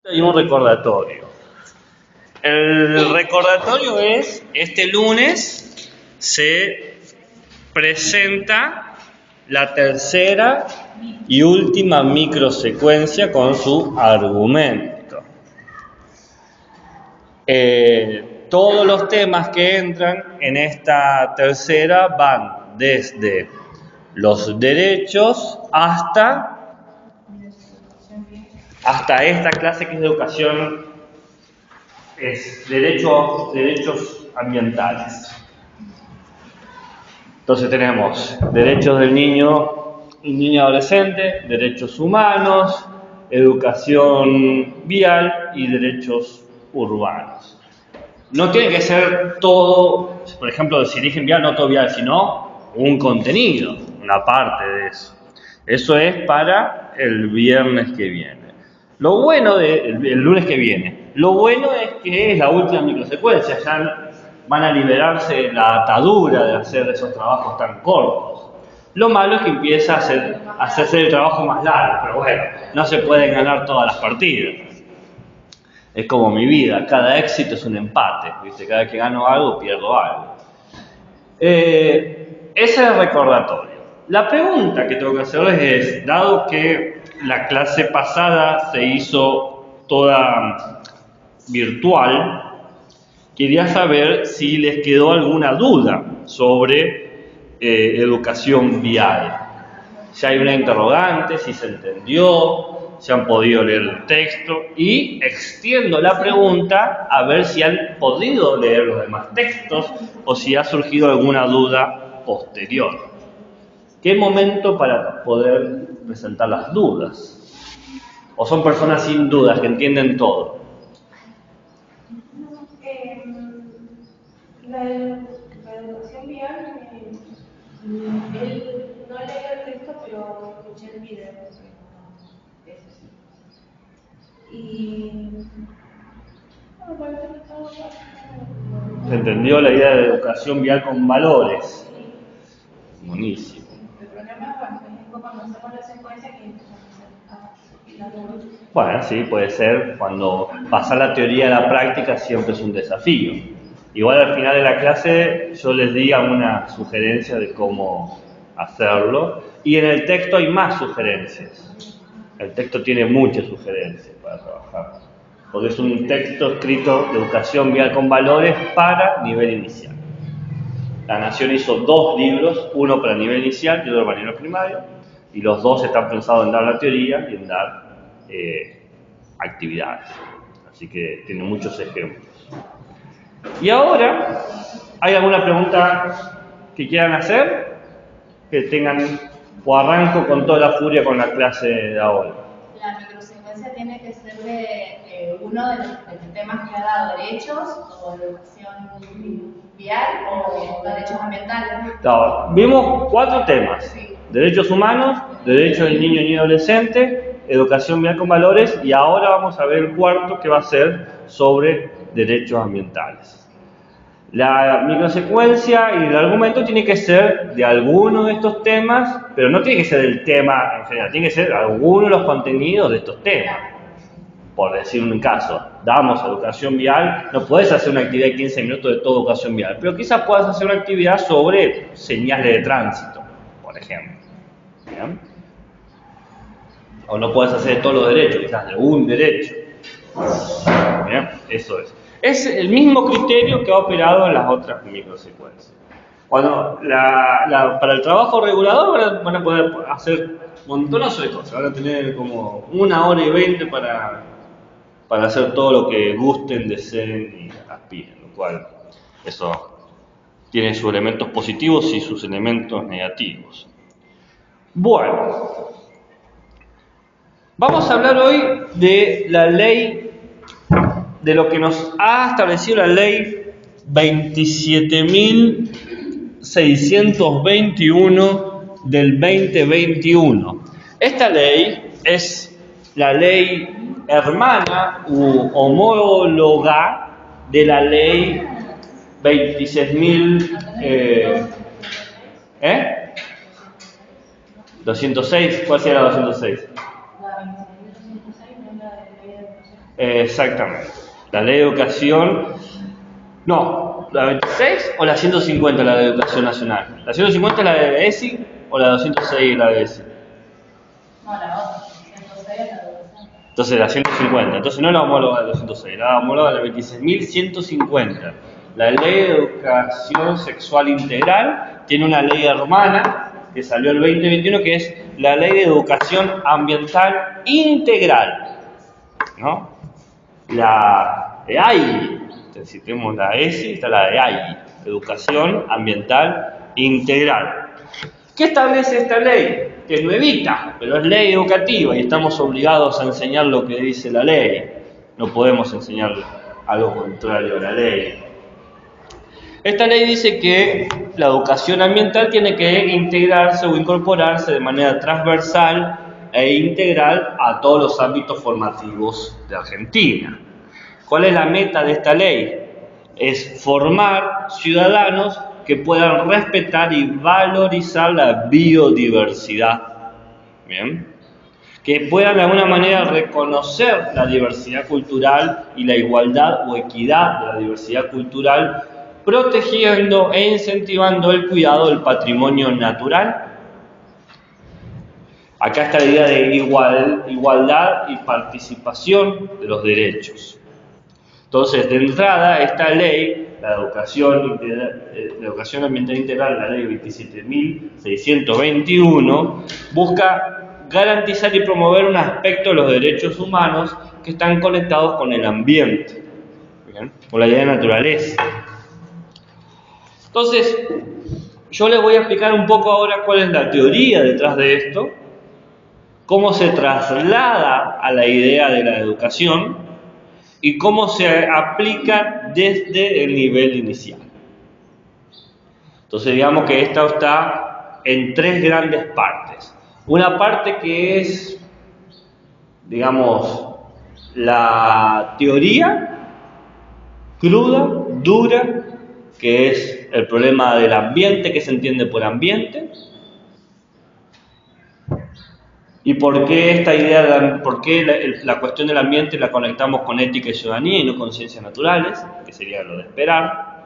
Y un recordatorio. El recordatorio es, este lunes se presenta la tercera y última microsecuencia con su argumento. Todos los temas que entran en esta tercera van desde los derechos hasta esta clase que es de educación, es derechos ambientales. Entonces tenemos derechos del niño y niña adolescente, derechos humanos, educación vial y derechos urbanos. No tiene que ser todo, por ejemplo, si eligen vial, no todo vial, sino un contenido, una parte de eso. Eso es para el viernes que viene. Lo bueno el lunes que viene, lo bueno es que es la última microsecuencia, ya van a liberarse de la atadura de hacer esos trabajos tan cortos. Lo malo es que empieza a hacerse el trabajo más largo, pero bueno, no se pueden ganar todas las partidas. Es como mi vida, cada éxito es un empate, ¿viste? Cada vez que gano algo, pierdo algo. Ese es el recordatorio. La pregunta que tengo que hacerles es, dado que la clase pasada se hizo toda virtual, quería saber si les quedó alguna duda sobre educación vial. Si hay una interrogante, si se entendió, si han podido leer el texto, y extiendo la pregunta a ver si han podido leer los demás textos o si ha surgido alguna duda posterior. ¿Qué momento para poder presentar las dudas? ¿O son personas sin dudas que entienden todo? La educación vial, él no leí el texto, pero escuché el video. Eso sí. Y ¿Se entendió la idea de educación vial con valores? Buenísimo. El problema es cuando hacemos la secuencia que empezamos a Bueno, sí, puede ser. Cuando pasar la teoría a la práctica siempre es un desafío. Igual al final de la clase yo les di alguna sugerencia de cómo hacerlo. Y en el texto hay más sugerencias. El texto tiene muchas sugerencias para trabajar. Porque es un texto escrito de educación vial con valores para nivel inicial. La Nación hizo 2 libros, uno para nivel inicial y otro para nivel primario. Y los 2 están pensados en dar la teoría y en dar actividades. Así que tiene muchos ejemplos. Y ahora, ¿hay alguna pregunta que quieran hacer? Que tengan, o arranco con toda la furia con la clase de ahora. La microsecuencia tiene que ser de uno de los temas que ha dado, derechos o educación vial o derechos ambientales. Claro, vimos 4 temas: sí. Derechos humanos, derechos del niño y niña adolescente, educación vial con valores, y ahora vamos a ver el cuarto, que va a ser sobre derechos ambientales. La microsecuencia y el argumento tiene que ser de alguno de estos temas, pero no tiene que ser el tema en general, tiene que ser alguno de los contenidos de estos temas. Por decir un caso, damos educación vial, no puedes hacer una actividad de 15 minutos de toda educación vial, pero quizás puedas hacer una actividad sobre señales de tránsito, por ejemplo. ¿Bien? O no puedes hacer de todos los derechos, quizás de un derecho. ¿Bien? Eso es. Es el mismo criterio que ha operado en las otras microsecuencias. Cuando para el trabajo regulador van a poder hacer montones de cosas, van a tener como 1 hora y 20 para hacer todo lo que gusten, deseen y aspiren, lo cual eso tiene sus elementos positivos y sus elementos negativos. Bueno, vamos a hablar hoy de la ley, de lo que nos ha establecido la ley 27.621 del 2021. Esta ley es la ley hermana u homóloga de la ley 26.000 206. ¿Cuál sería la 206? ley de educación. Exactamente. La ley de educación, no, la 26 o la 150 la de educación nacional. ¿La 150 es la de ESI o la 206 es la de ESI? No, la otra, 106 es la educación. Entonces la 150, entonces no la homóloga de 206, la homóloga de la 26.150. La ley de educación sexual integral tiene una ley hermana que salió el 2021 que es la ley de educación ambiental integral, ¿no? La EAI, si tenemos la ESI, está la EAI, Educación Ambiental Integral. ¿Qué establece esta ley? Que es nuevita, pero es ley educativa y estamos obligados a enseñar lo que dice la ley. No podemos enseñar algo contrario a la ley. Esta ley dice que la educación ambiental tiene que integrarse o incorporarse de manera transversal e integral a todos los ámbitos formativos de Argentina. ¿Cuál es la meta de esta ley? Es formar ciudadanos que puedan respetar y valorizar la biodiversidad. ¿Bien? Que puedan de alguna manera reconocer la diversidad cultural y la igualdad o equidad de la diversidad cultural, protegiendo e incentivando el cuidado del patrimonio natural. Acá está la idea de igualdad y participación de los derechos. Entonces, de entrada, esta ley, la educación ambiental integral, la ley 27.621, busca garantizar y promover un aspecto de los derechos humanos que están conectados con el ambiente, ¿bien? Con la idea de naturaleza. Entonces, yo les voy a explicar un poco ahora cuál es la teoría detrás de esto, cómo se traslada a la idea de la educación y cómo se aplica desde el nivel inicial. Entonces, digamos que esto está en tres grandes partes. Una parte que es, digamos, la teoría cruda, dura, que es el problema del ambiente, que se entiende por ambiente. ¿Y por qué esta idea, por qué la cuestión del ambiente la conectamos con ética y ciudadanía y no con ciencias naturales, que sería lo de esperar?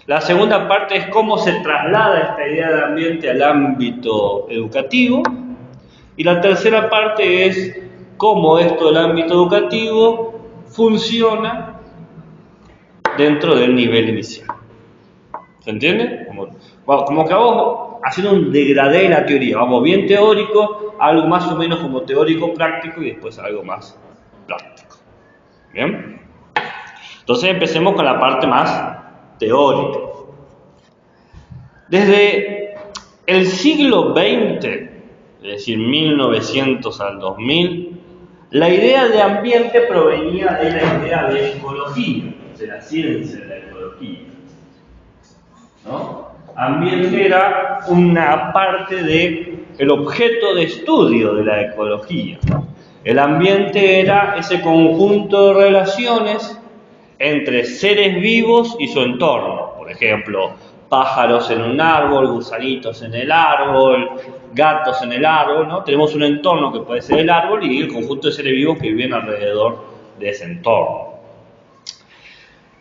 La segunda parte es cómo se traslada esta idea del ambiente al ámbito educativo. Y la tercera parte es cómo esto del ámbito educativo funciona dentro del nivel inicial. ¿Se entiende? Como que vamos haciendo un degradé de la teoría. Vamos bien teórico, algo más o menos como teórico práctico y después algo más práctico. ¿Bien? Entonces empecemos con la parte más teórica. Desde el siglo XX, es decir, 1900 al 2000, la idea de ambiente provenía de la idea de ecología, de la ciencia de la ecología, ¿no? Ambiente era una parte del objeto de estudio de la ecología. El ambiente era ese conjunto de relaciones entre seres vivos y su entorno. Por ejemplo, pájaros en un árbol, gusanitos en el árbol, gatos en el árbol, ¿no? Tenemos un entorno que puede ser el árbol y el conjunto de seres vivos que viven alrededor de ese entorno.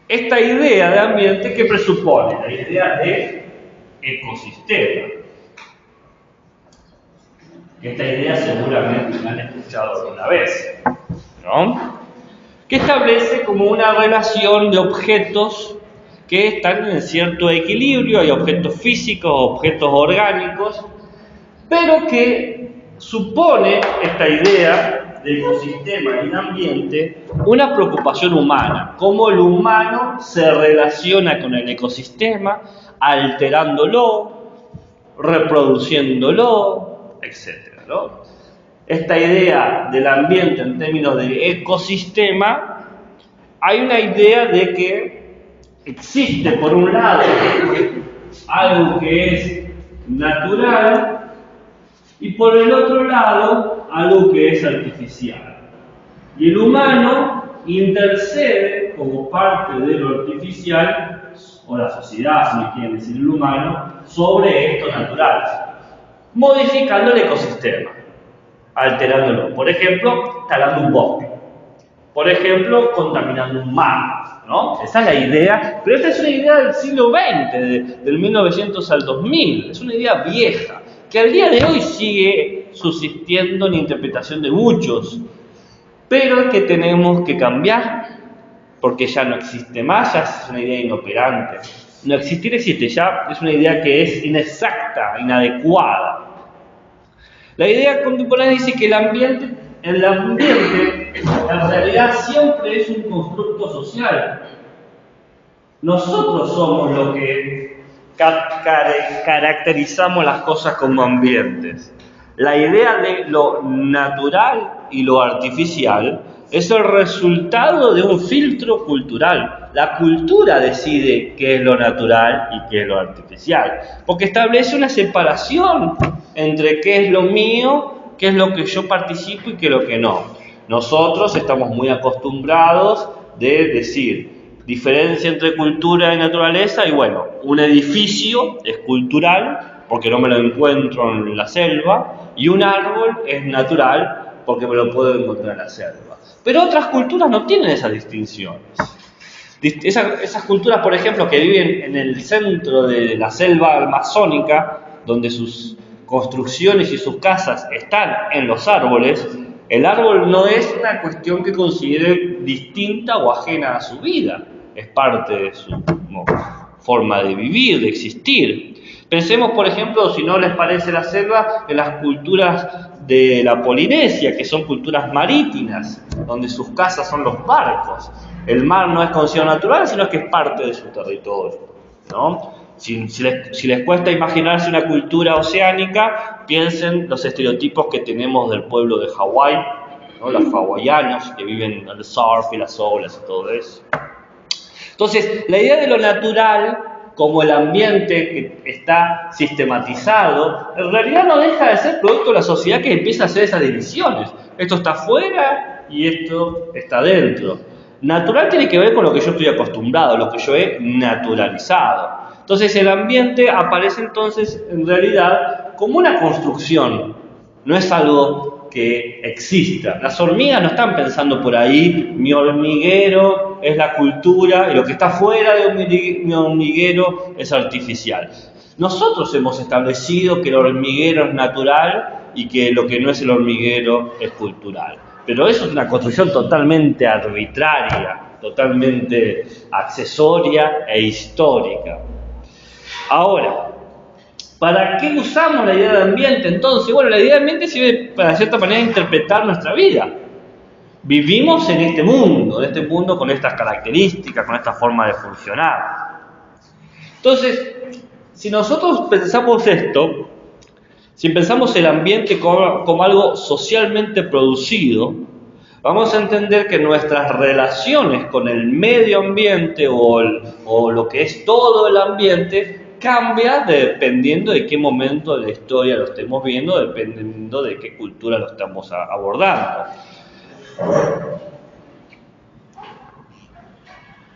Esta idea de ambiente, ¿qué presupone? La idea de ecosistema. Esta idea seguramente la han escuchado alguna vez, ¿no? Que establece como una relación de objetos que están en cierto equilibrio, hay objetos físicos, objetos orgánicos, pero que supone esta idea de ecosistema y de ambiente una preocupación humana, cómo el humano se relaciona con el ecosistema, alterándolo, reproduciéndolo, etc., ¿no? Esta idea del ambiente en términos de ecosistema, hay una idea de que existe por un lado algo que es natural y por el otro lado algo que es artificial. Y el humano intercede como parte de lo artificial, o la sociedad, si me quieren decir el humano, sobre esto natural, modificando el ecosistema, alterándolo. Por ejemplo, talando un bosque. Por ejemplo, contaminando un mar, ¿no? Esa es la idea, pero esta es una idea del siglo XX, del 1900 al 2000, es una idea vieja, que al día de hoy sigue subsistiendo en la interpretación de muchos, pero que tenemos que cambiar, porque ya no existe más, ya es una idea inoperante. No existir existe, ya es una idea que es inexacta, inadecuada. La idea contemporánea dice que el ambiente en realidad siempre es un constructo social. Nosotros somos los que caracterizamos las cosas como ambientes. La idea de lo natural y lo artificial es el resultado de un filtro cultural. La cultura decide qué es lo natural y qué es lo artificial, porque establece una separación entre qué es lo mío, qué es lo que yo participo y qué es lo que no. Nosotros estamos muy acostumbrados de decir diferencia entre cultura y naturaleza, y bueno, un edificio es cultural porque no me lo encuentro en la selva, y un árbol es natural porque me lo puedo encontrar en la selva. Pero otras culturas no tienen esas distinciones. Esas culturas, por ejemplo, que viven en el centro de la selva amazónica, donde sus construcciones y sus casas están en los árboles, el árbol no es una cuestión que considere distinta o ajena a su vida, es parte de su forma de vivir, de existir. Pensemos, por ejemplo, si no les parece la selva, en las culturas de la Polinesia, que son culturas marítimas, donde sus casas son los barcos. El mar no es considerado natural, sino que es parte de su territorio, ¿no? Si les cuesta imaginarse una cultura oceánica, piensen los estereotipos que tenemos del pueblo de Hawái, ¿no? Los hawaianos que viven el surf y las olas y todo eso. Entonces, la idea de lo natural como el ambiente que está sistematizado, en realidad no deja de ser producto de la sociedad que empieza a hacer esas divisiones. Esto está afuera y esto está dentro. Natural tiene que ver con lo que yo estoy acostumbrado, lo que yo he naturalizado. Entonces el ambiente aparece entonces en realidad como una construcción, no es algo que exista. Las hormigas no están pensando por ahí, mi hormiguero es la cultura y lo que está fuera de mi hormiguero es artificial. Nosotros hemos establecido que el hormiguero es natural y que lo que no es el hormiguero es cultural. Pero eso es una construcción totalmente arbitraria, totalmente accesoria e histórica. Ahora, ¿para qué usamos la idea de ambiente entonces? Bueno, la idea de ambiente sirve para, de cierta manera, interpretar nuestra vida. Vivimos en este mundo con estas características, con esta forma de funcionar. Entonces, si nosotros pensamos esto, si pensamos el ambiente como algo socialmente producido, vamos a entender que nuestras relaciones con el medio ambiente o lo que es todo el ambiente cambia dependiendo de qué momento de la historia lo estemos viendo, dependiendo de qué cultura lo estamos abordando.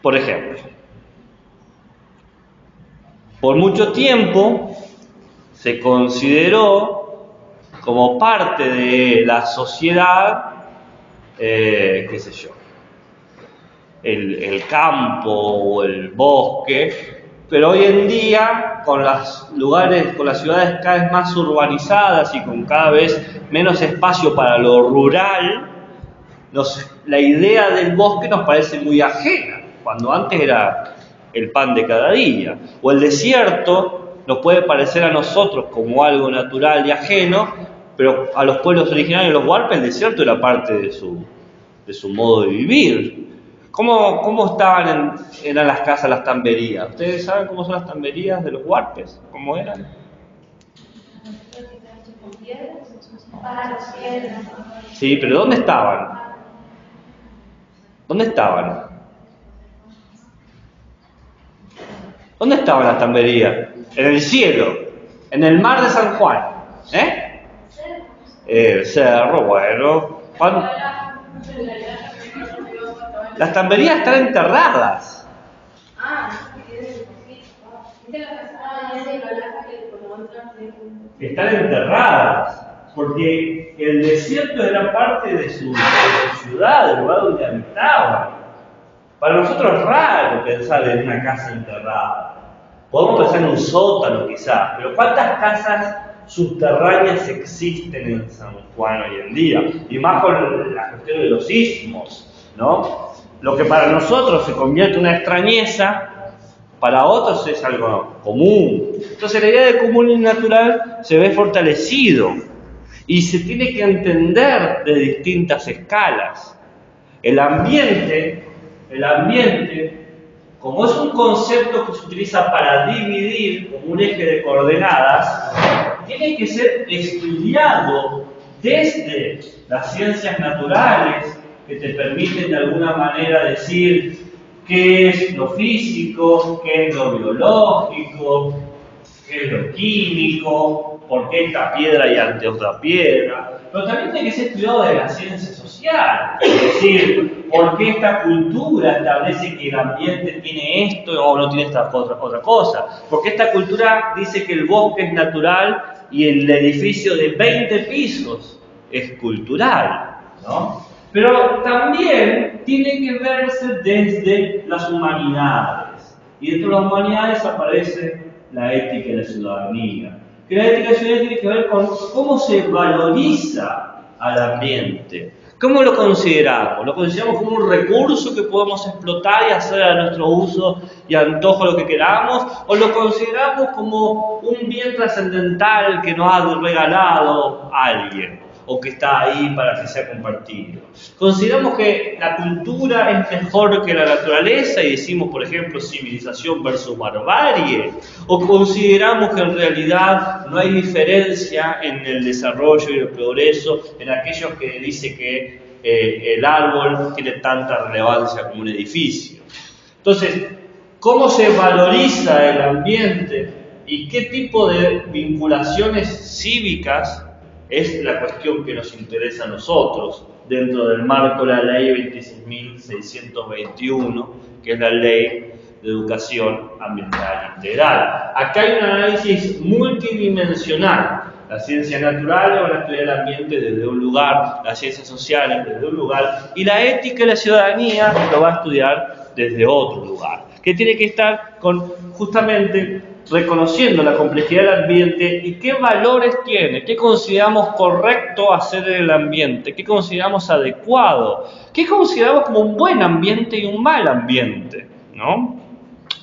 Por ejemplo, por mucho tiempo se consideró como parte de la sociedad, qué sé yo, el campo o el bosque, pero hoy en día con las ciudades cada vez más urbanizadas y con cada vez menos espacio para lo rural, la idea del bosque nos parece muy ajena, cuando antes era el pan de cada día. O el desierto nos puede parecer a nosotros como algo natural y ajeno, pero a los pueblos originarios, los huarpes, el desierto era parte de su modo de vivir. ¿Cómo eran las casas, las tamberías? ¿Ustedes saben cómo son las tamberías de los huarpes? ¿Cómo eran? Sí, pero ¿dónde estaban? ¿Dónde estaban? ¿Dónde estaban las tamberías? En el cielo, en el mar de San Juan. El cerro, bueno. Las tamberías están enterradas. Están enterradas, porque el desierto era parte de su ciudad, del lugar donde habitaban. Para nosotros es raro pensar en una casa enterrada. Podemos pensar en un sótano quizás, pero ¿cuántas casas subterráneas existen en San Juan hoy en día? Y más con la cuestión de los sismos, ¿no? Lo que para nosotros se convierte en una extrañeza, para otros es algo común. Entonces la idea de común y natural se ve fortalecido y se tiene que entender de distintas escalas. El ambiente, como es un concepto que se utiliza para dividir como un eje de coordenadas, tiene que ser estudiado desde las ciencias naturales, que te permiten de alguna manera decir qué es lo físico, qué es lo biológico, qué es lo químico, por qué esta piedra y ante otra piedra. Pero también tiene que ser estudiado de la ciencia social, es decir, por qué esta cultura establece que el ambiente tiene esto o no tiene esta otra cosa. Porque esta cultura dice que el bosque es natural y el edificio de 20 pisos es cultural, ¿no? Pero también tiene que verse desde las humanidades. Y dentro de las humanidades aparece la ética y la ciudadanía. Que la ética y la ciudadanía tiene que ver con cómo se valoriza al ambiente. ¿Cómo lo consideramos? ¿Lo consideramos como un recurso que podemos explotar y hacer a nuestro uso y antojo lo que queramos? ¿O lo consideramos como un bien trascendental que nos ha regalado alguien? O que está ahí para que sea compartido. Consideramos que la cultura es mejor que la naturaleza y decimos, por ejemplo, civilización versus barbarie. O consideramos que en realidad no hay diferencia en el desarrollo y el progreso en aquellos que dicen que el árbol tiene tanta relevancia como un edificio. Entonces, ¿cómo se valoriza el ambiente y qué tipo de vinculaciones cívicas es la cuestión que nos interesa a nosotros dentro del marco de la ley 26.621, que es la ley de educación ambiental integral? Acá hay un análisis multidimensional. La ciencia natural va a estudiar el ambiente desde un lugar, las ciencias sociales desde un lugar, y la ética y la ciudadanía lo va a estudiar desde otro lugar, que tiene que estar con justamente reconociendo la complejidad del ambiente y qué valores tiene, qué consideramos correcto hacer en el ambiente, qué consideramos adecuado, qué consideramos como un buen ambiente y un mal ambiente, ¿no?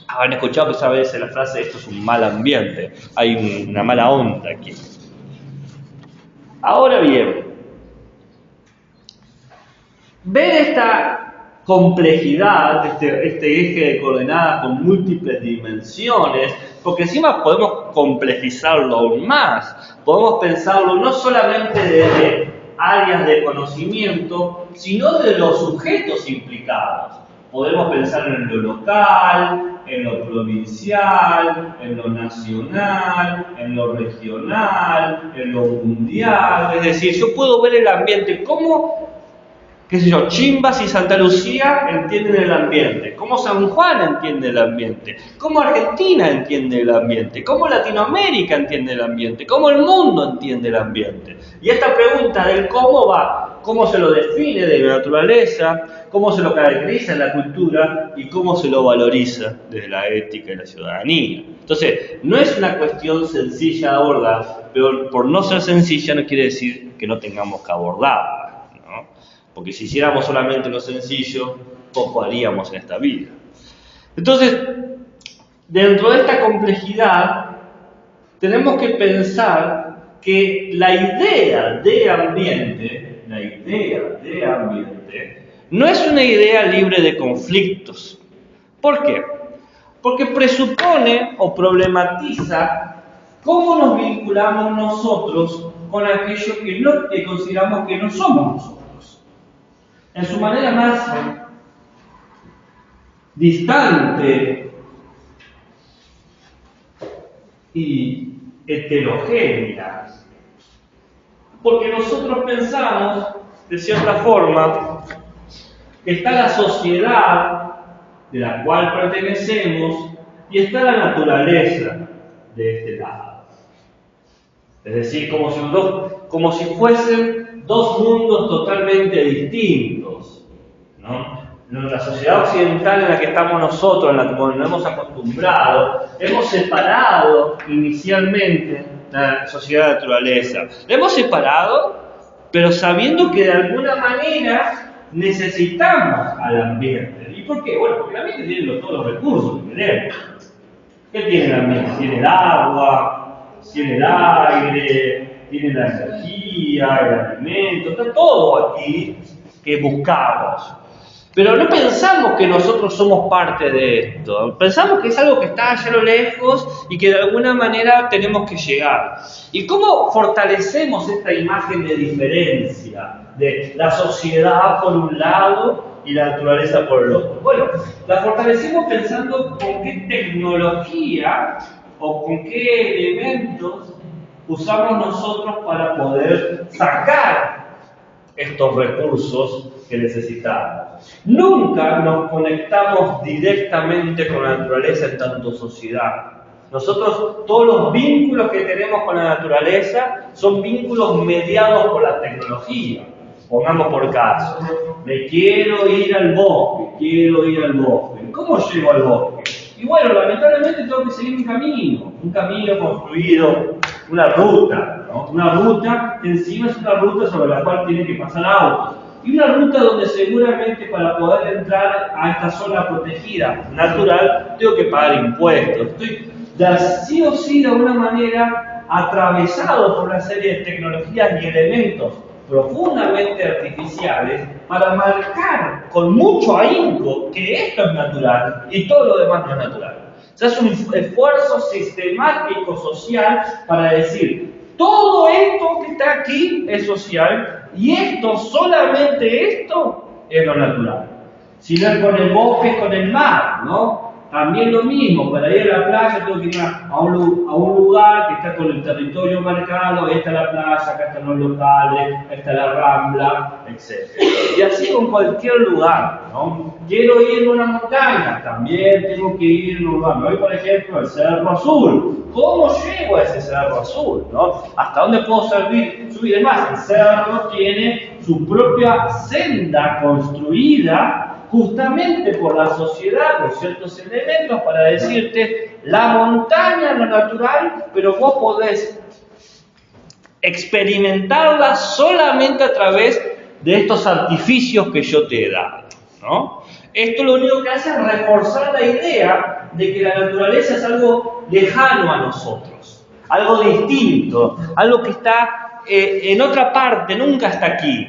Habrán escuchado que a veces la frase esto es un mal ambiente, hay una mala onda aquí. Ahora bien, ver esta complejidad, este eje de coordenadas con múltiples dimensiones, porque encima podemos complejizarlo aún más, podemos pensarlo no solamente desde áreas de conocimiento, sino de los sujetos implicados. Podemos pensar en lo local, en lo provincial, en lo nacional, en lo regional, en lo mundial. Es decir, yo puedo ver el ambiente como, qué sé yo, Chimbas y Santa Lucía entienden el ambiente, cómo San Juan entiende el ambiente, cómo Argentina entiende el ambiente, cómo Latinoamérica entiende el ambiente, cómo el mundo entiende el ambiente. Y esta pregunta del cómo va, cómo se lo define de la naturaleza, cómo se lo caracteriza en la cultura y cómo se lo valoriza desde la ética y la ciudadanía. Entonces, no es una cuestión sencilla de abordar, pero por no ser sencilla no quiere decir que no tengamos que abordarla, ¿no? Porque si hiciéramos solamente lo sencillo, poco haríamos en esta vida. Entonces, dentro de esta complejidad, tenemos que pensar que la idea de ambiente no es una idea libre de conflictos. ¿Por qué? Porque presupone o problematiza cómo nos vinculamos nosotros con aquello que consideramos que no somos nosotros. En su manera más distante y heterogénea. Porque nosotros pensamos, de cierta forma, que está la sociedad de la cual pertenecemos y está la naturaleza de este lado. Es decir, como si fuesen dos mundos totalmente distintos. en la sociedad occidental en la que estamos nosotros, en la que nos hemos acostumbrado, hemos separado inicialmente la sociedad de la naturaleza. La hemos separado, pero sabiendo que de alguna manera necesitamos al ambiente. ¿Y por qué? Bueno, porque el ambiente tiene todos los recursos que tenemos. ¿Qué tiene el ambiente? Tiene el agua, tiene el aire, tiene la energía, el alimento, está todo aquí que buscamos. Pero no pensamos que nosotros somos parte de esto. Pensamos que es algo que está allá a lo lejos y que de alguna manera tenemos que llegar. ¿Y cómo fortalecemos esta imagen de diferencia de la sociedad por un lado y la naturaleza por el otro? Bueno, la fortalecemos pensando con qué tecnología o con qué elementos usamos nosotros para poder sacar estos recursos que necesitamos. Nunca nos conectamos directamente con la naturaleza en tanto sociedad. Nosotros, todos los vínculos que tenemos con la naturaleza son vínculos mediados por la tecnología. Pongamos por caso, me quiero ir al bosque, ¿Cómo llego al bosque? Y bueno, lamentablemente tengo que seguir un camino construido, una ruta, ¿no? Una ruta que encima es una ruta sobre la cual tiene que pasar autos. Y una ruta donde seguramente para poder entrar a esta zona protegida natural tengo que pagar impuestos. Estoy sí o sí de alguna manera atravesado por una serie de tecnologías y elementos profundamente artificiales para marcar con mucho ahínco que esto es natural y todo lo demás no es natural. O sea, es un esfuerzo sistemático social para decir, todo esto que está aquí es social y esto, solamente esto, es lo natural. Si no es con el bosque, es con el mar, ¿no? También lo mismo, para ir a la playa tengo que ir a un lugar que está con el territorio marcado, ahí está la playa, acá están los locales, ahí está la rambla, etc. Y así con cualquier lugar, ¿no? Quiero ir a una montaña, también tengo que ir a un lugar. Me voy, por ejemplo, al Cerro Azul. ¿Cómo llego a ese Cerro Azul, no? ¿Hasta dónde puedo subir? Es más, el cerro tiene su propia senda construida justamente por la sociedad, por ciertos elementos, para decirte, la montaña es lo natural, pero vos podés experimentarla solamente a través de estos artificios que yo te he dado, ¿no? Esto lo único que hace es reforzar la idea de que la naturaleza es algo lejano a nosotros, algo distinto, algo que está en otra parte, nunca está aquí,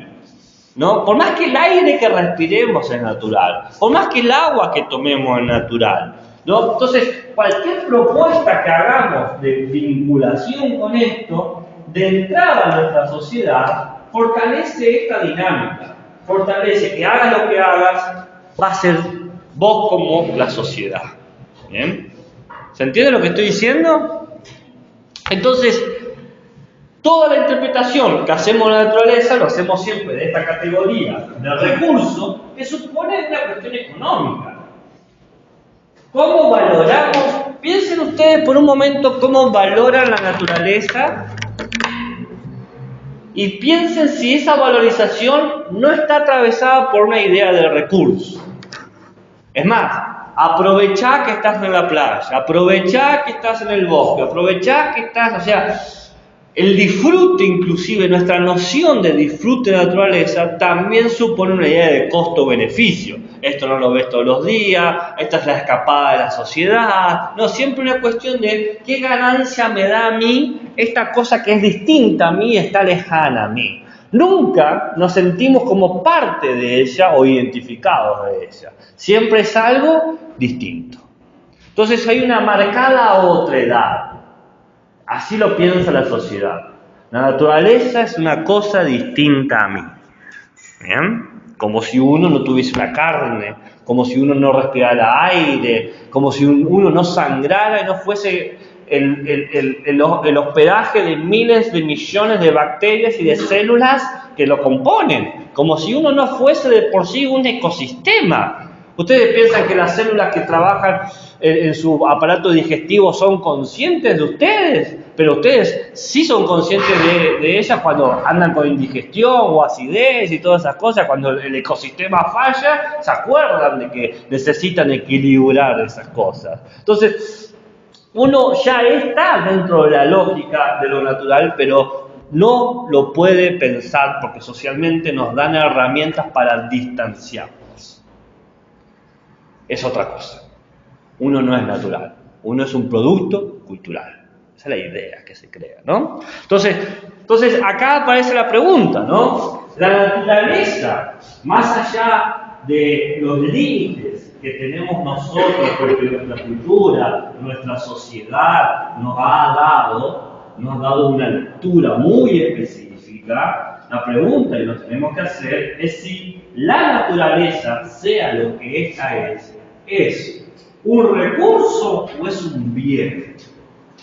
¿no? Por más que el aire que respiremos es natural, por más que el agua que tomemos es natural, ¿no? Entonces, cualquier propuesta que hagamos de vinculación con esto, de entrada a nuestra sociedad, fortalece esta dinámica, fortalece que hagas lo que hagas, va a ser vos como la sociedad. ¿Bien? ¿Se entiende lo que estoy diciendo? Entonces, toda la interpretación que hacemos de la naturaleza lo hacemos siempre de esta categoría de recursos que supone una cuestión económica. ¿Cómo valoramos? Piensen ustedes por un momento cómo valoran la naturaleza y piensen si esa valorización no está atravesada por una idea de recurso. Es más, aprovechá que estás en la playa, aprovechá que estás en el bosque, aprovechá que estás, o sea, el disfrute, inclusive nuestra noción de disfrute de la naturaleza también supone una idea de costo-beneficio. Esto no lo ves todos los días, esta es la escapada de la sociedad, no, siempre una cuestión de qué ganancia me da a mí esta cosa que es distinta a mí, está lejana a mí. Nunca nos sentimos como parte de ella o identificados de ella. Siempre es algo distinto. Entonces hay una marcada otredad. Así lo piensa la sociedad. La naturaleza es una cosa distinta a mí. ¿Bien? Como si uno no tuviese una carne, como si uno no respirara aire, como si uno no sangrara y no fuese el hospedaje de miles de millones de bacterias y de células que lo componen, como si uno no fuese de por sí un ecosistema. ¿Ustedes piensan que las células que trabajan en su aparato digestivo son conscientes de ustedes? pero ustedes sí son conscientes de ellas cuando andan con indigestión o acidez y todas esas cosas, cuando el ecosistema falla, se acuerdan de que necesitan equilibrar esas cosas. Entonces, uno ya está dentro de la lógica de lo natural, pero no lo puede pensar porque socialmente nos dan herramientas para distanciarnos. Es otra cosa. Uno no es natural, uno es un producto cultural. Esa es la idea que se crea, ¿no? Entonces acá aparece la pregunta, ¿no? La naturaleza, más allá de los límites que tenemos nosotros, porque nuestra cultura, nuestra sociedad nos ha dado una lectura muy específica. La pregunta que nos tenemos que hacer es si la naturaleza, sea lo que esta es un recurso o es un bien,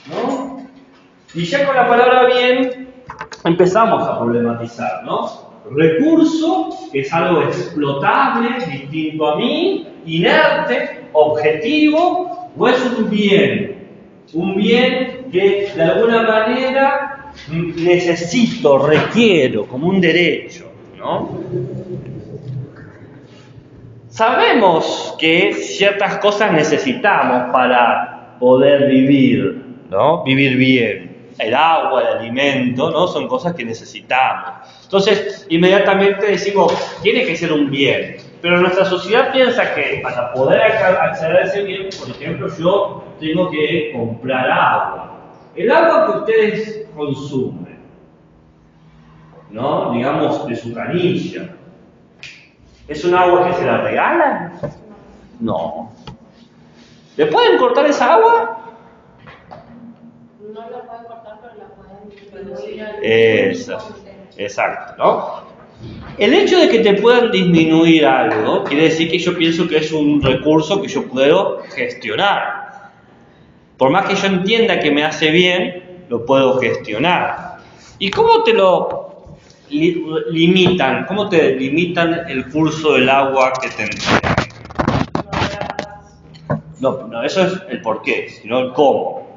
¿no? Y ya con la palabra bien empezamos a problematizar, ¿no? Recurso es algo explotable, distinto a mí, inerte, objetivo, o es un bien que de alguna manera necesito, requiero, como un derecho, ¿no? Sabemos que ciertas cosas necesitamos para poder vivir, ¿no? Vivir bien. El agua, el alimento, ¿no? Son cosas que necesitamos. Entonces, inmediatamente decimos, tiene que ser un bien. Pero nuestra sociedad piensa que para poder acceder a ese bien, por ejemplo, yo tengo que comprar agua. El agua que ustedes consumen, ¿no? Digamos, de su canilla, ¿es un agua que se la regalan? No. ¿Le pueden cortar esa agua? No la pueden cortar, pero la pueden disminuir. Exacto, ¿no? El hecho de que te puedan disminuir algo quiere decir que yo pienso que es un recurso que yo puedo gestionar. Por más que yo entienda que me hace bien, lo puedo gestionar. ¿Y cómo te lo limitan? ¿Cómo te limitan el curso del agua que te entregan? No, eso es el por qué, sino el cómo.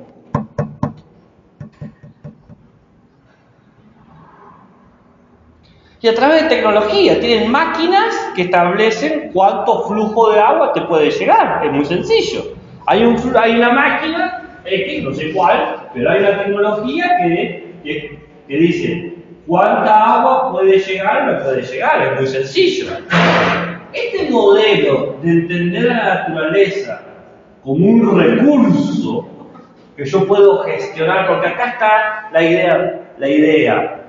Y a través de tecnología, tienen máquinas que establecen cuánto flujo de agua te puede llegar. Es muy sencillo. Hay una máquina, X, no sé cuál, pero hay una tecnología que dice cuánta agua puede llegar o no puede llegar. Es muy sencillo. Este modelo de entender a la naturaleza como un recurso que yo puedo gestionar, porque acá está la idea.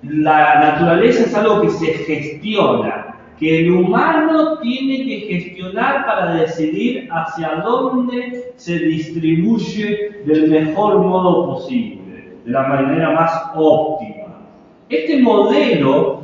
La naturaleza es algo que se gestiona, que el humano tiene que gestionar para decidir hacia dónde se distribuye del mejor modo posible, de la manera más óptima. Este modelo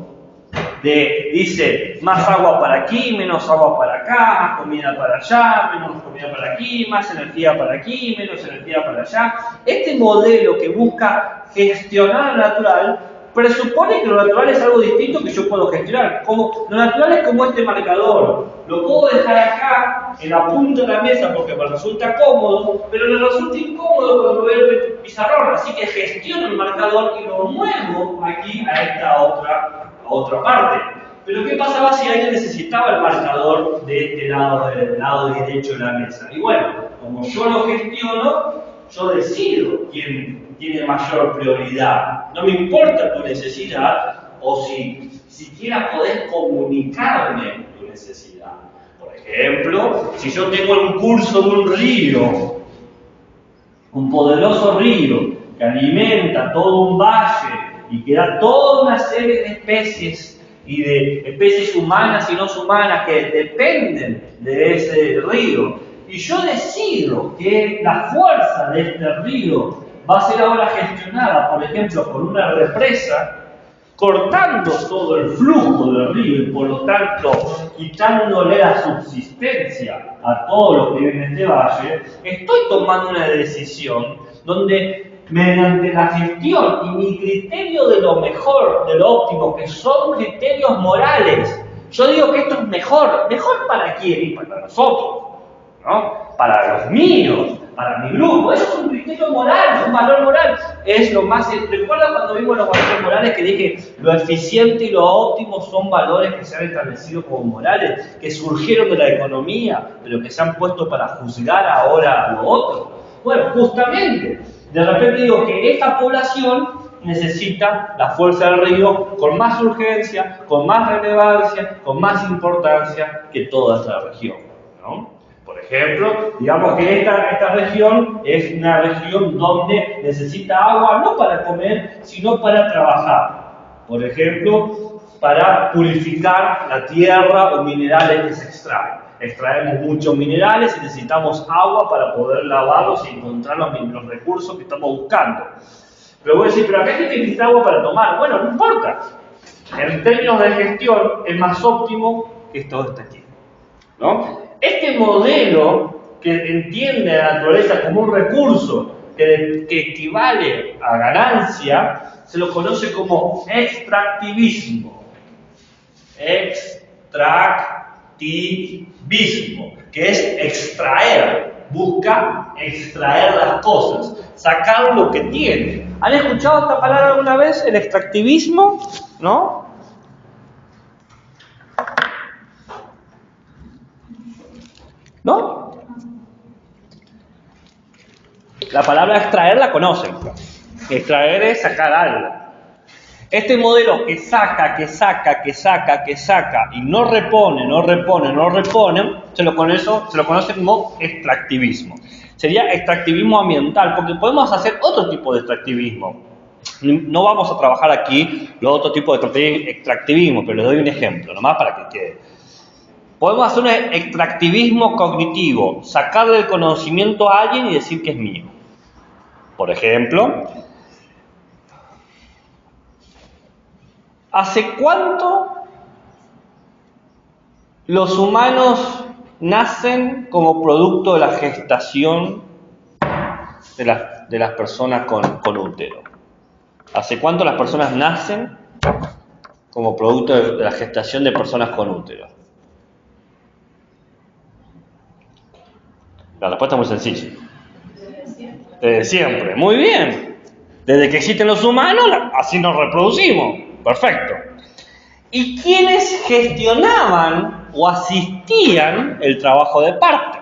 dice más agua para aquí, menos agua para acá, más comida para allá, menos comida para aquí, más energía para aquí, menos energía para allá. Este modelo que busca gestionar lo natural presupone que lo natural es algo distinto que yo puedo gestionar. Lo natural es como este marcador. Lo puedo dejar acá, en la punta de la mesa, porque me resulta cómodo, pero me resulta incómodo cuando veo el pizarrón. Así que gestiono el marcador y lo muevo aquí a esta otra parte. Pero ¿qué pasaba si alguien necesitaba el marcador de este lado, del lado derecho de la mesa? Y bueno, como yo lo gestiono, yo decido quién tiene mayor prioridad. No me importa tu necesidad o si siquiera podés comunicarme tu necesidad. Por ejemplo, si yo tengo un curso de un río, un poderoso río que alimenta todo un valle y que da toda una serie de especies y de especies humanas y no humanas que dependen de ese río, y yo decido que la fuerza de este río va a ser ahora gestionada, por ejemplo, por una represa, cortando todo el flujo del río y por lo tanto quitándole la subsistencia a todo lo que viene en este valle, estoy tomando una decisión donde mediante la gestión y mi criterio de lo mejor, de lo óptimo, que son criterios morales, yo digo que esto es mejor. ¿Mejor para quién? Y para nosotros, ¿no? Para los míos, para mi grupo. Eso es un criterio moral, un valor moral. Es lo más... ¿Recuerda cuando vimos los valores morales que dije lo eficiente y lo óptimo son valores que se han establecido como morales, que surgieron de la economía, pero que se han puesto para juzgar ahora a lo otro? Bueno, justamente, de repente digo que esta población necesita la fuerza del río con más urgencia, con más relevancia, con más importancia que toda esta región, ¿no? Por ejemplo, digamos que esta región es una región donde necesita agua no para comer, sino para trabajar. Por ejemplo, para purificar la tierra o minerales que se extraen. Extraemos muchos minerales y necesitamos agua para poder lavarlos y encontrar los recursos que estamos buscando. Pero voy a decir, pero acá hay que necesita agua para tomar. Bueno, no importa. En términos de gestión, es más óptimo que todo esté aquí, ¿no? Este modelo que entiende la naturaleza como un recurso que equivale a ganancia, se lo conoce como extractivismo. Extractivismo, que es extraer, busca extraer las cosas, sacar lo que tiene. ¿Han escuchado esta palabra alguna vez? El extractivismo, ¿no? ¿No? La palabra extraer la conocen. Extraer es sacar algo. Este modelo que saca y no repone, se lo conoce como extractivismo. Sería extractivismo ambiental, porque podemos hacer otro tipo de extractivismo. No vamos a trabajar aquí los otros tipos de extractivismo, pero les doy un ejemplo, nomás para que quede. Podemos hacer un extractivismo cognitivo, sacarle el conocimiento a alguien y decir que es mío. Por ejemplo, ¿hace cuánto los humanos nacen como producto de la gestación de las personas con útero? ¿Hace cuánto las personas nacen como producto de la gestación de personas con útero? La respuesta es muy sencilla. Desde siempre. Muy bien. Desde que existen los humanos, así nos reproducimos. Perfecto. ¿Y quiénes gestionaban o asistían el trabajo de parto?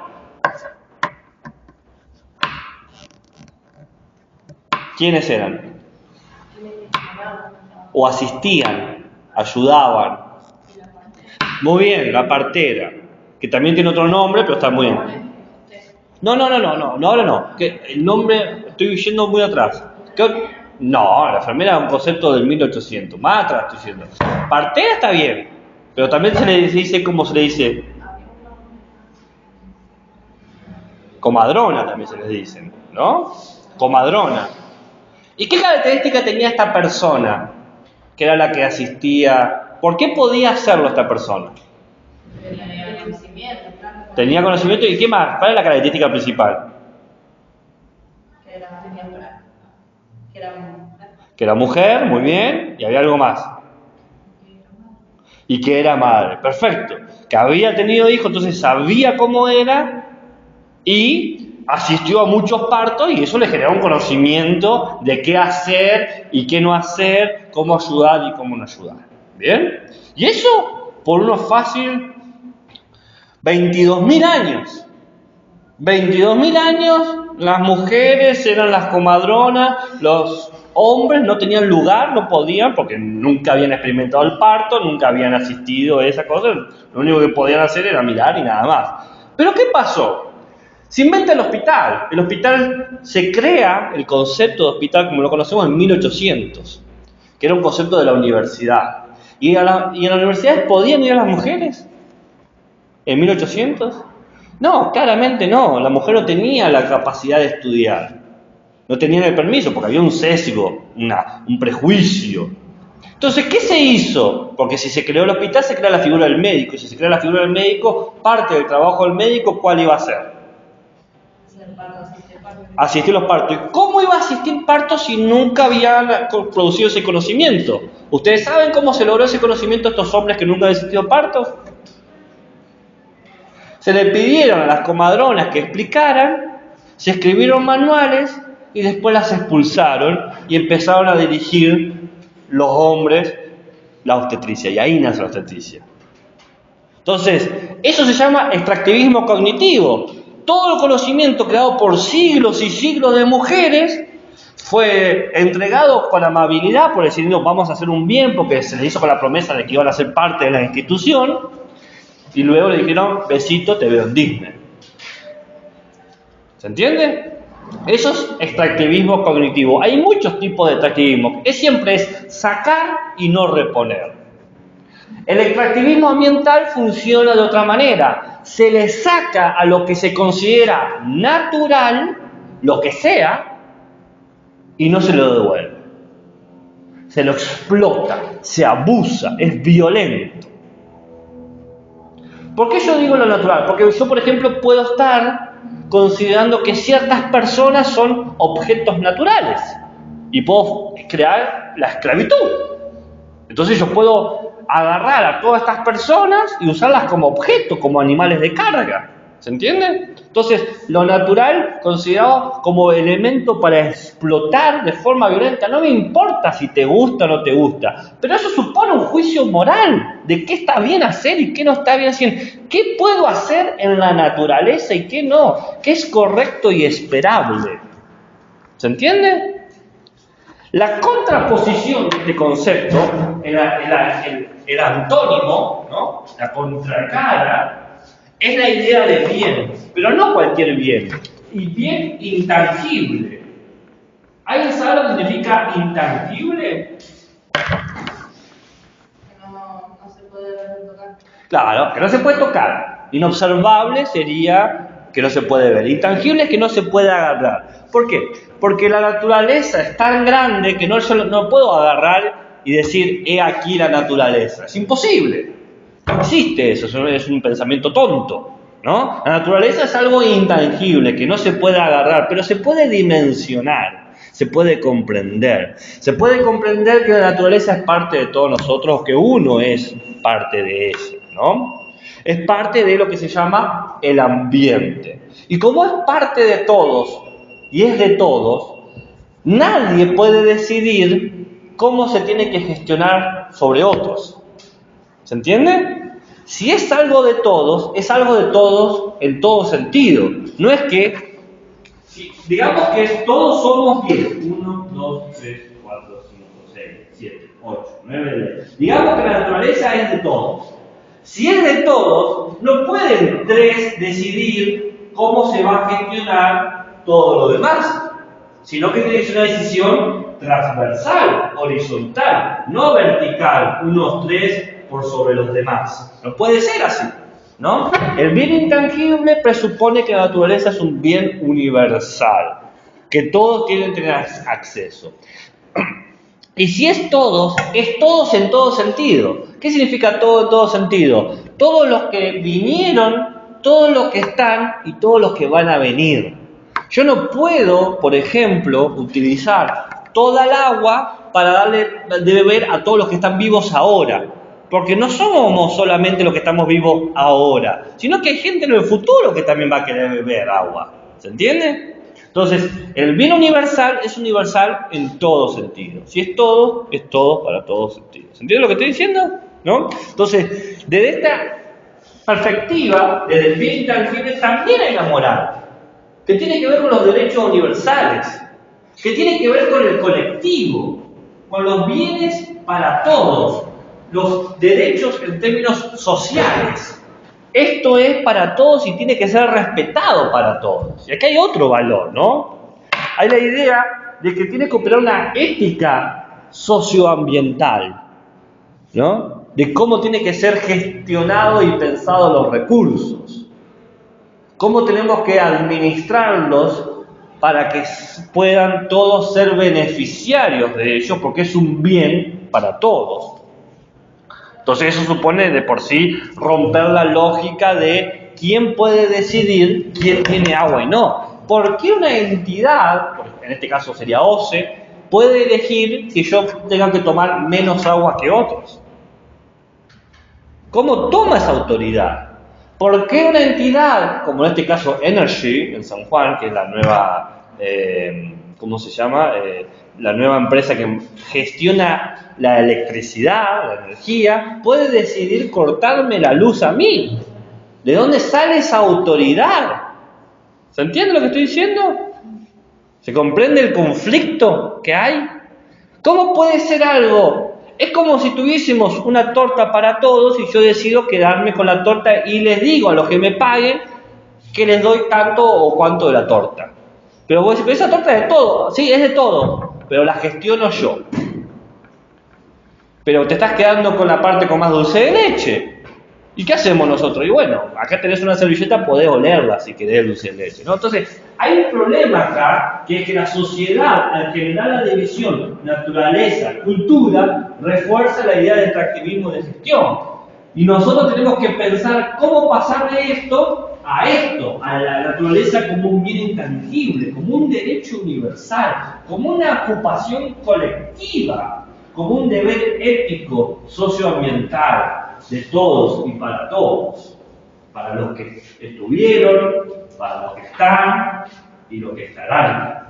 ¿Quiénes eran? O asistían, ayudaban. Muy bien, la partera, que también tiene otro nombre, pero está muy bien. No, que el nombre, estoy yendo muy atrás. No, la enfermera es un concepto del 1800, más atrás estoy diciendo. Partera está bien, pero también se le dice, ¿cómo se le dice? Comadrona también se les dice, ¿no? Comadrona. ¿Y qué característica tenía esta persona, que era la que asistía? ¿Por qué podía hacerlo esta persona? Tenía conocimiento, claro. Tenía conocimiento, ¿y qué más? ¿Cuál es la característica principal? Que era mujer, muy bien, y había algo más. Y que era madre, perfecto. Que había tenido hijos, entonces sabía cómo era y asistió a muchos partos y eso le generó un conocimiento de qué hacer y qué no hacer, cómo ayudar y cómo no ayudar. ¿Bien? Y eso por unos fácil 22.000 años. 22.000 años, las mujeres eran las comadronas, los hombres no tenían lugar, no podían, porque nunca habían experimentado el parto, nunca habían asistido a esa cosa, lo único que podían hacer era mirar y nada más. ¿Pero qué pasó? Se inventa el hospital se crea, el concepto de hospital como lo conocemos en 1800, que era un concepto de la universidad. ¿Y en las universidades podían ir a las mujeres? ¿En 1800? No, claramente no. La mujer no tenía la capacidad de estudiar. No tenían el permiso porque había un sesgo, un prejuicio. Entonces, ¿qué se hizo? Porque si se creó el hospital, se crea la figura del médico. Y si se crea la figura del médico, parte del trabajo del médico, ¿cuál iba a ser? Asistir a los partos. ¿Y cómo iba a asistir partos si nunca había producido ese conocimiento? ¿Ustedes saben cómo se logró ese conocimiento a estos hombres que nunca habían asistido a partos? Se le pidieron a las comadronas que explicaran Se escribieron manuales y después las expulsaron y empezaron a dirigir los hombres la obstetricia, y ahí nace la obstetricia. Entonces, eso se llama extractivismo cognitivo. Todo el conocimiento creado por siglos y siglos de mujeres fue entregado con amabilidad, por decir, no, vamos a hacer un bien, porque se les hizo con la promesa de que iban a ser parte de la institución, y luego le dijeron, besito, te veo en Disney. ¿Se entiende? Eso es extractivismo cognitivo. Hay muchos tipos de extractivismo. Siempre es sacar y no reponer. El extractivismo ambiental funciona de otra manera. Se le saca a lo que se considera natural, lo que sea, y no se lo devuelve. Se lo explota, se abusa, es violento. ¿Por qué yo digo lo natural? Porque yo, por ejemplo, puedo estar considerando que ciertas personas son objetos naturales y puedo crear la esclavitud. Entonces yo puedo agarrar a todas estas personas y usarlas como objetos, como animales de carga. ¿Se entiende? Entonces, lo natural considerado como elemento para explotar de forma violenta. No me importa si te gusta o no te gusta, pero eso supone un juicio moral de qué está bien hacer y qué no está bien hacer. ¿Qué puedo hacer en la naturaleza y qué no? ¿Qué es correcto y esperable? ¿Se entiende? La contraposición de este concepto, el antónimo, ¿no? La contracara, es la idea de bien, pero no cualquier bien, y bien intangible. ¿Alguien sabe lo que significa intangible? No se puede tocar. Claro, que no se puede tocar. Inobservable sería que no se puede ver. Intangible es que no se puede agarrar. ¿Por qué? Porque la naturaleza es tan grande que no puedo agarrar y decir, he aquí la naturaleza. Es imposible. No existe eso, es un pensamiento tonto, ¿no? La naturaleza es algo intangible, que no se puede agarrar, pero se puede dimensionar, se puede comprender. Se puede comprender que la naturaleza es parte de todos nosotros, que uno es parte de eso, ¿no? Es parte de lo que se llama el ambiente. Y como es parte de todos, y es de todos, nadie puede decidir cómo se tiene que gestionar sobre otros. ¿Se entiende? Si es algo de todos, es algo de todos en todo sentido. No es que, digamos que todos somos 10. 1, 2, 3, 4, 5, 6, 7, 8, 9, 10. Digamos que la naturaleza es de todos. Si es de todos, no pueden 3 decidir cómo se va a gestionar todo lo demás, sino que tiene que ser una decisión transversal, horizontal, no vertical, unos 3 por sobre los demás. No puede ser así, ¿no? El bien intangible presupone que la naturaleza es un bien universal, que todos tienen que tener acceso. Y si es todos en todo sentido. ¿Qué significa todo en todo sentido? Todos los que vinieron, todos los que están y todos los que van a venir. Yo no puedo, por ejemplo, utilizar toda el agua para darle de beber a todos los que están vivos ahora. Porque no somos solamente los que estamos vivos ahora, sino que hay gente en el futuro que también va a querer beber agua. ¿Se entiende? Entonces, el bien universal es universal en todo sentido. Si es todo para todos sentidos. ¿Se entiende lo que estoy diciendo? ¿No? Entonces, desde esta perspectiva, desde el bien intangible, también hay la moral, que tiene que ver con los derechos universales, que tiene que ver con el colectivo, con los bienes para todos, los derechos en términos sociales. Esto es para todos y tiene que ser respetado para todos. Y aquí hay otro valor, ¿no? Hay la idea de que tiene que operar una ética socioambiental, ¿no? De cómo tiene que ser gestionado y pensado los recursos. Cómo tenemos que administrarlos para que puedan todos ser beneficiarios de ellos, porque es un bien para todos. Entonces eso supone de por sí romper la lógica de quién puede decidir quién tiene agua y no. ¿Por qué una entidad, en este caso sería OCE, puede elegir que yo tenga que tomar menos agua que otros? ¿Cómo toma esa autoridad? ¿Por qué una entidad, como en este caso Energy, en San Juan, que es la nueva, ¿cómo se llama? La nueva empresa que gestiona la electricidad, la energía, puede decidir cortarme la luz a mí? ¿De dónde sale esa autoridad? ¿Se entiende lo que estoy diciendo? ¿Se comprende el conflicto que hay? ¿Cómo puede ser algo? Es como si tuviésemos una torta para todos y yo decido quedarme con la torta y les digo a los que me paguen que les doy tanto o cuánto de la torta. Pero vos decís, pero esa torta es de todo. Sí, es de todo, pero la gestiono yo. Pero te estás quedando con la parte con más dulce de leche. ¿Y qué hacemos nosotros? Y bueno, acá tenés una servilleta, podés olerla si querés dulce de leche, ¿no? Entonces, hay un problema acá, que es que la sociedad, al generar la división naturaleza, cultura, refuerza la idea de extractivismo de gestión. Y nosotros tenemos que pensar cómo pasar de esto, a la naturaleza como un bien intangible, como un derecho universal, como una ocupación colectiva, como un deber ético, socioambiental, de todos y para todos, para los que estuvieron, para los que están y los que estarán.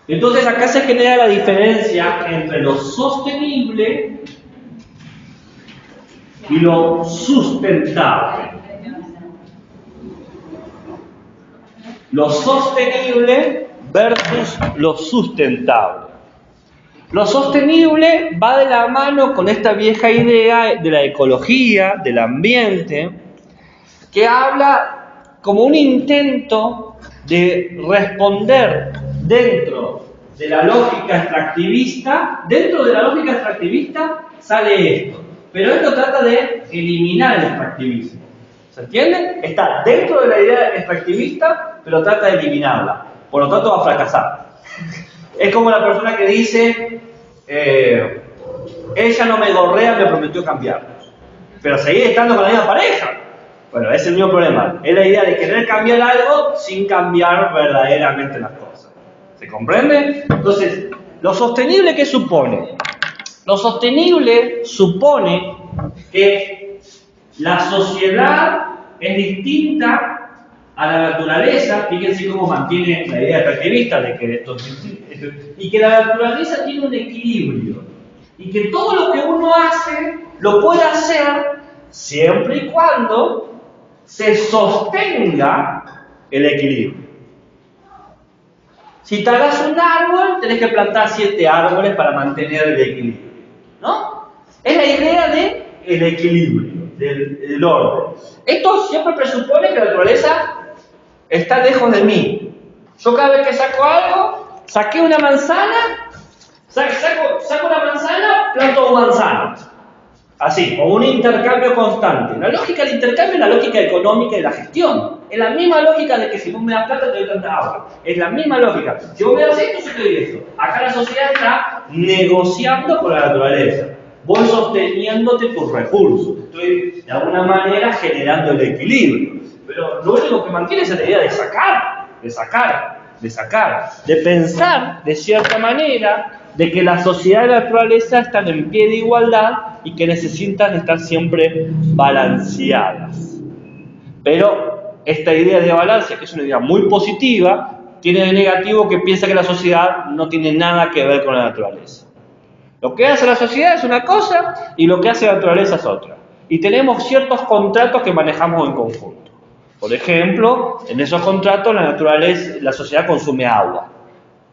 Entonces acá se genera la diferencia entre lo sostenible y lo sustentable. Lo sostenible versus lo sustentable. Lo sostenible va de la mano con esta vieja idea de la ecología, del ambiente, que habla como un intento de responder dentro de la lógica extractivista. Dentro de la lógica extractivista sale esto, pero esto trata de eliminar el extractivismo. ¿Se entiende? Está dentro de la idea extractivista, pero trata de eliminarla. Por lo tanto va a fracasar. Es como la persona que dice, ella no me gorrea, me prometió cambiar. Pero seguir estando con la misma pareja. Bueno, es el mismo problema. Es la idea de querer cambiar algo sin cambiar verdaderamente las cosas. ¿Se comprende? Entonces, ¿lo sostenible qué supone? Lo sostenible supone que la sociedad es distinta a la naturaleza. Fíjense cómo mantiene la idea extractivista de que esto y que la naturaleza tiene un equilibrio y que todo lo que uno hace lo puede hacer siempre y cuando se sostenga el equilibrio. Si talas un árbol, tenés que plantar 7 árboles para mantener el equilibrio, ¿no? Es la idea del equilibrio, del orden. Esto siempre presupone que la naturaleza está lejos de mí. Yo cada vez que saco algo, saqué una manzana, saco una manzana, planto manzana. Así, como un intercambio constante. La lógica del intercambio es la lógica económica de la gestión. Es la misma lógica de que si vos me das plata te doy tanta agua. Es la misma lógica. Si vos me das esto, yo te doy esto. Acá la sociedad está negociando con la naturaleza. Voy sosteniéndote tus recursos. Estoy de alguna manera generando el equilibrio. Pero lo único que mantiene es la idea de sacar, de pensar de cierta manera de que la sociedad y la naturaleza están en pie de igualdad y que necesitan estar siempre balanceadas. Pero esta idea de balance, que es una idea muy positiva, tiene de negativo que piensa que la sociedad no tiene nada que ver con la naturaleza. Lo que hace la sociedad es una cosa y lo que hace la naturaleza es otra. Y tenemos ciertos contratos que manejamos en conjunto. Por ejemplo, en esos contratos la sociedad consume agua.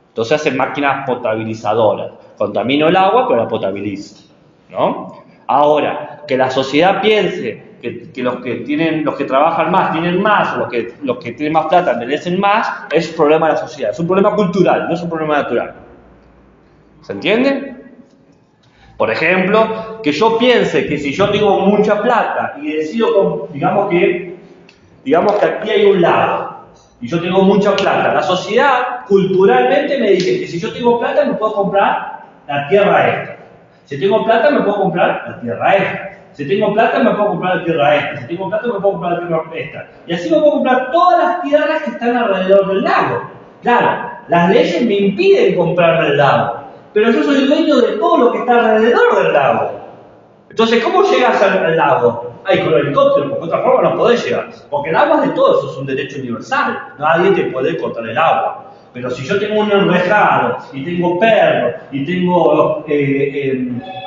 Entonces hacen máquinas potabilizadoras. Contamino el agua, pero la potabilizo, ¿no? Ahora, que la sociedad piense que los que trabajan más tienen más, los que tienen más plata merecen más, es un problema de la sociedad. Es un problema cultural, no es un problema natural. ¿Se entiende? Por ejemplo, que yo piense que si yo tengo mucha plata y decido, digamos que aquí hay un lago y yo tengo mucha plata, la sociedad culturalmente me dice que si yo tengo plata me puedo comprar la tierra esta. Si tengo plata me puedo comprar la tierra esta. Si tengo plata me puedo comprar la tierra esta. Si tengo plata me puedo comprar la tierra esta. Y así me puedo comprar todas las tierras que están alrededor del lago. Claro, las leyes me impiden comprarme el lago, pero yo soy dueño de todo lo que está alrededor del lago. Entonces, ¿cómo llegas al lago? Con el helicóptero, porque de otra forma no podés llegar. Porque el agua es de todos, eso es un derecho universal. Nadie te puede cortar el agua. Pero si yo tengo un enrejado, y tengo perro, y tengo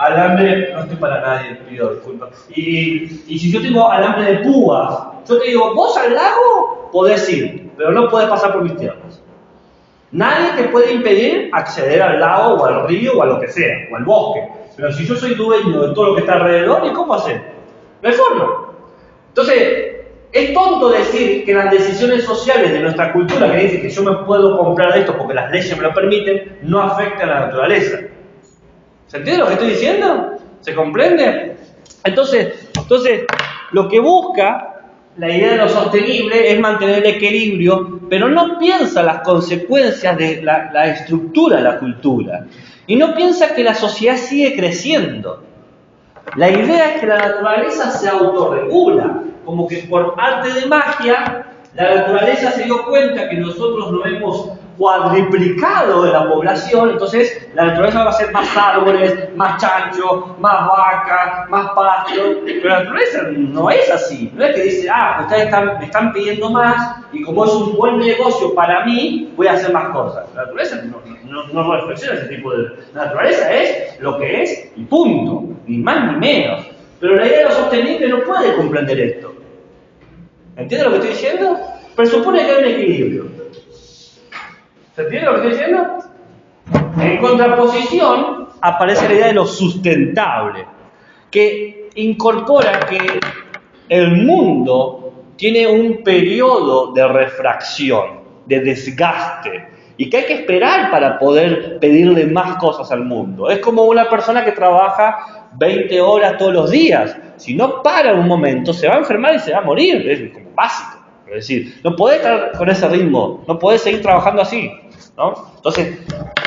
alambre, no estoy para nadie, pido disculpas, y si yo tengo alambre de púas, yo te digo, vos al lago podés ir, pero no podés pasar por mis tierras. Nadie te puede impedir acceder al lago, o al río, o a lo que sea, o al bosque. Pero si yo soy dueño de todo lo que está alrededor, ¿y cómo hacer? No hay forma. Entonces, es tonto decir que las decisiones sociales de nuestra cultura, que dice que yo me puedo comprar esto porque las leyes me lo permiten, no afectan a la naturaleza. ¿Se entiende lo que estoy diciendo? ¿Se comprende? Entonces, lo que busca la idea de lo sostenible es mantener el equilibrio, pero no piensa las consecuencias de la estructura de la cultura. Y no piensa que la sociedad sigue creciendo. La idea es que la naturaleza se autorregula, como que por arte de magia, la naturaleza se dio cuenta que nosotros no hemos cuadriplicado de la población, entonces la naturaleza va a ser más árboles, más chancho, más vacas, más pasto, pero la naturaleza no es así, no es que dice, ustedes me están pidiendo más y como es un buen negocio para mí, voy a hacer más cosas. La naturaleza no reflexiona ese tipo de... La naturaleza es lo que es y punto, ni más ni menos. Pero la idea de lo sostenible no puede comprender esto. ¿Entiende lo que estoy diciendo? Presupone que hay un equilibrio. ¿Se entiende lo que estoy diciendo? En contraposición aparece la idea de lo sustentable, que incorpora que el mundo tiene un periodo de refracción, de desgaste, y que hay que esperar para poder pedirle más cosas al mundo. Es como una persona que trabaja 20 horas todos los días. Si no para en un momento, se va a enfermar y se va a morir. Es como básico. Es decir, no podés estar con ese ritmo, no podés seguir trabajando así, ¿no? Entonces,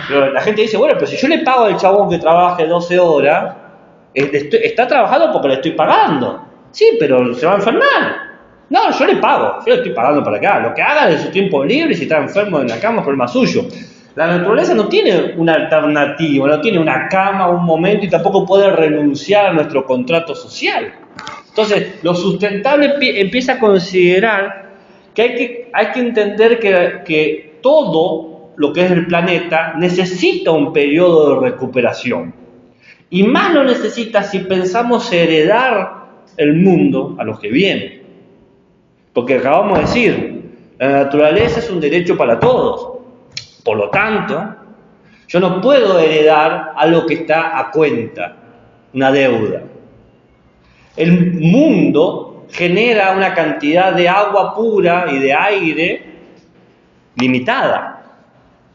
la gente dice, bueno, pero si yo le pago al chabón que trabaje 12 horas, está trabajando porque le estoy pagando. Sí, pero se va a enfermar. No, yo le pago, yo le estoy pagando para acá. Lo que haga de su tiempo libre, si está enfermo en la cama, es problema suyo. La naturaleza no tiene una alternativa, no tiene una cama, un momento, y tampoco puede renunciar a nuestro contrato social. Entonces, lo sustentable empieza a considerar que hay que entender que todo lo que es el planeta necesita un periodo de recuperación. Y más lo necesita si pensamos heredar el mundo a los que vienen. Porque acabamos de decir, la naturaleza es un derecho para todos. Por lo tanto, yo no puedo heredar algo que está a cuenta, una deuda. El mundo genera una cantidad de agua pura y de aire limitada,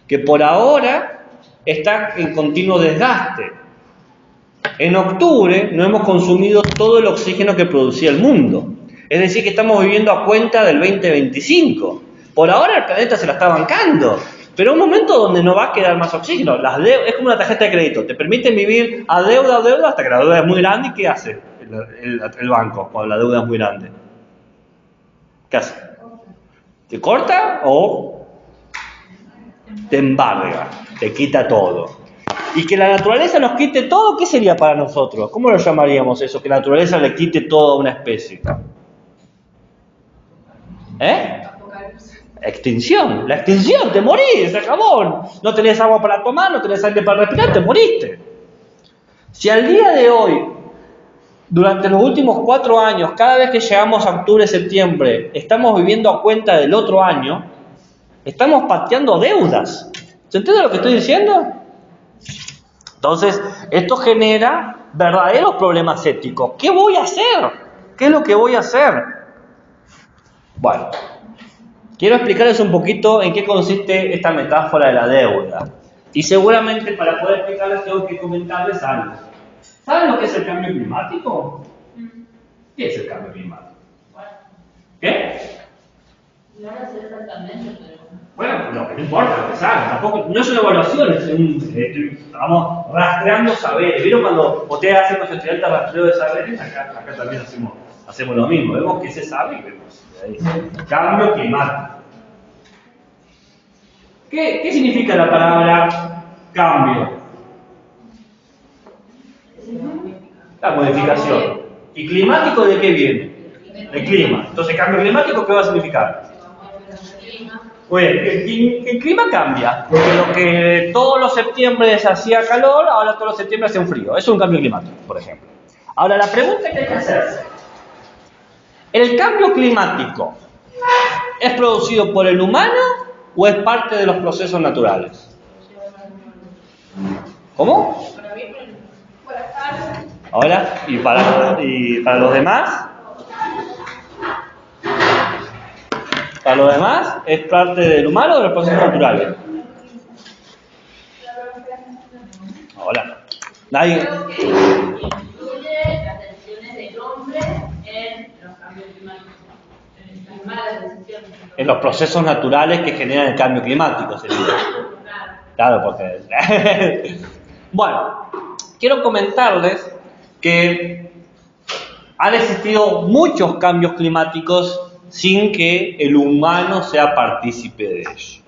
que por ahora está en continuo desgaste. En octubre no hemos consumido todo el oxígeno que producía el mundo. Es decir, que estamos viviendo a cuenta del 2025. Por ahora el planeta se la está bancando, pero un momento donde no va a quedar más oxígeno. Es como una tarjeta de crédito, te permiten vivir a deuda hasta que la deuda es muy grande. ¿Y qué hace el banco cuando la deuda es muy grande? ¿Qué hace? ¿Te corta o te embarga? Te quita todo. Y que la naturaleza nos quite todo, ¿qué sería para nosotros? ¿Cómo lo llamaríamos eso? Que la naturaleza le quite todo a una especie. Extinción. La extinción, te morís, se acabó. No tenés agua para tomar, no tenés aire para respirar, te moriste. Si al día de hoy, durante los últimos 4 años, cada vez que llegamos a octubre, septiembre, estamos viviendo a cuenta del otro año, estamos pateando deudas. ¿Se entiende lo que estoy diciendo? Entonces, esto genera verdaderos problemas éticos. ¿Qué voy a hacer? ¿Qué es lo que voy a hacer? Bueno, quiero explicarles un poquito en qué consiste esta metáfora de la deuda. Y seguramente para poder explicarles tengo que comentarles algo. ¿Saben lo que es el cambio climático? ¿Qué es el cambio climático? ¿Qué? No lo sé exactamente, pero... Bueno, no importa lo que saben, tampoco, no es una evaluación, estamos rastreando saberes. ¿Vieron cuando ustedes hacen los estudiantes rastreo de saberes? Acá también hacemos lo mismo, vemos qué se sabe y vemos. Ahí dice, cambio climático. ¿Qué significa la palabra cambio? La modificación. ¿Y climático de qué viene? Del clima. Entonces, cambio climático, ¿qué va a significar? Muy bien, el clima cambia, porque lo que todos los septiembre hacía calor, ahora todos los septiembre hace un frío. Eso es un cambio climático, por ejemplo. Ahora, la pregunta que hay que hacerse: ¿el cambio climático es producido por el humano o es parte de los procesos naturales? ¿Cómo? Ahora, ¿y para los demás? Para los demás, ¿es parte del humano o de los procesos naturales? Ahora, nadie. Incluye las decisiones del hombre en los cambios climáticos, en las malas decisiones. En los procesos naturales que generan el cambio climático, sería. Claro, porque. Bueno, quiero comentarles que han existido muchos cambios climáticos sin que el humano sea partícipe de ello.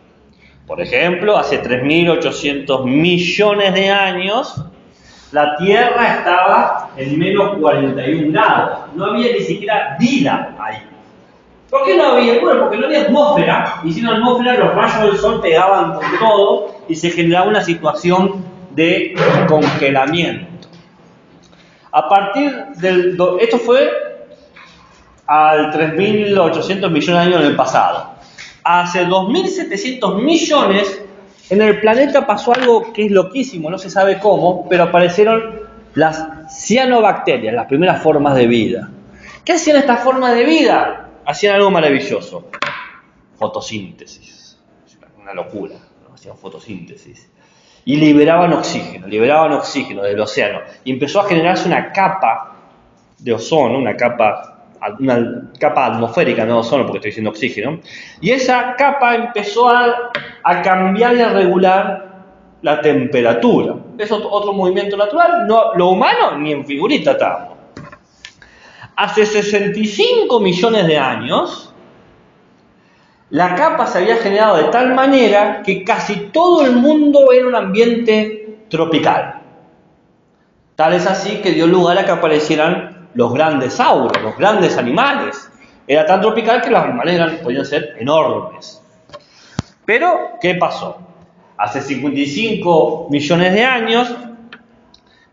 Por ejemplo, hace 3.800 millones de años, la Tierra estaba en menos 41 grados. No había ni siquiera vida ahí. ¿Por qué no había? Bueno, porque no había atmósfera. Y sin atmósfera los rayos del sol pegaban con todo y se generaba una situación de congelamiento. A partir del... Esto fue al 3.800 millones de años en el pasado. Hace 2.700 millones en el planeta pasó algo que es loquísimo, no se sabe cómo, pero aparecieron las cianobacterias, las primeras formas de vida. ¿Qué hacían estas formas de vida? Hacían algo maravilloso: fotosíntesis. Una locura, ¿no? Hacían fotosíntesis. Y liberaban oxígeno del océano. Y empezó a generarse una capa de ozono, una capa atmosférica, no ozono porque estoy diciendo oxígeno. Y esa capa empezó a cambiar y a regular la temperatura. Es otro movimiento natural. No, lo humano ni en figurita estábamos. Hace 65 millones de años, la capa se había generado de tal manera que casi todo el mundo era un ambiente tropical. Tal es así que dio lugar a que aparecieran los grandes sauros, los grandes animales. Era tan tropical que los animales podían ser enormes. Pero, ¿qué pasó? Hace 55 millones de años,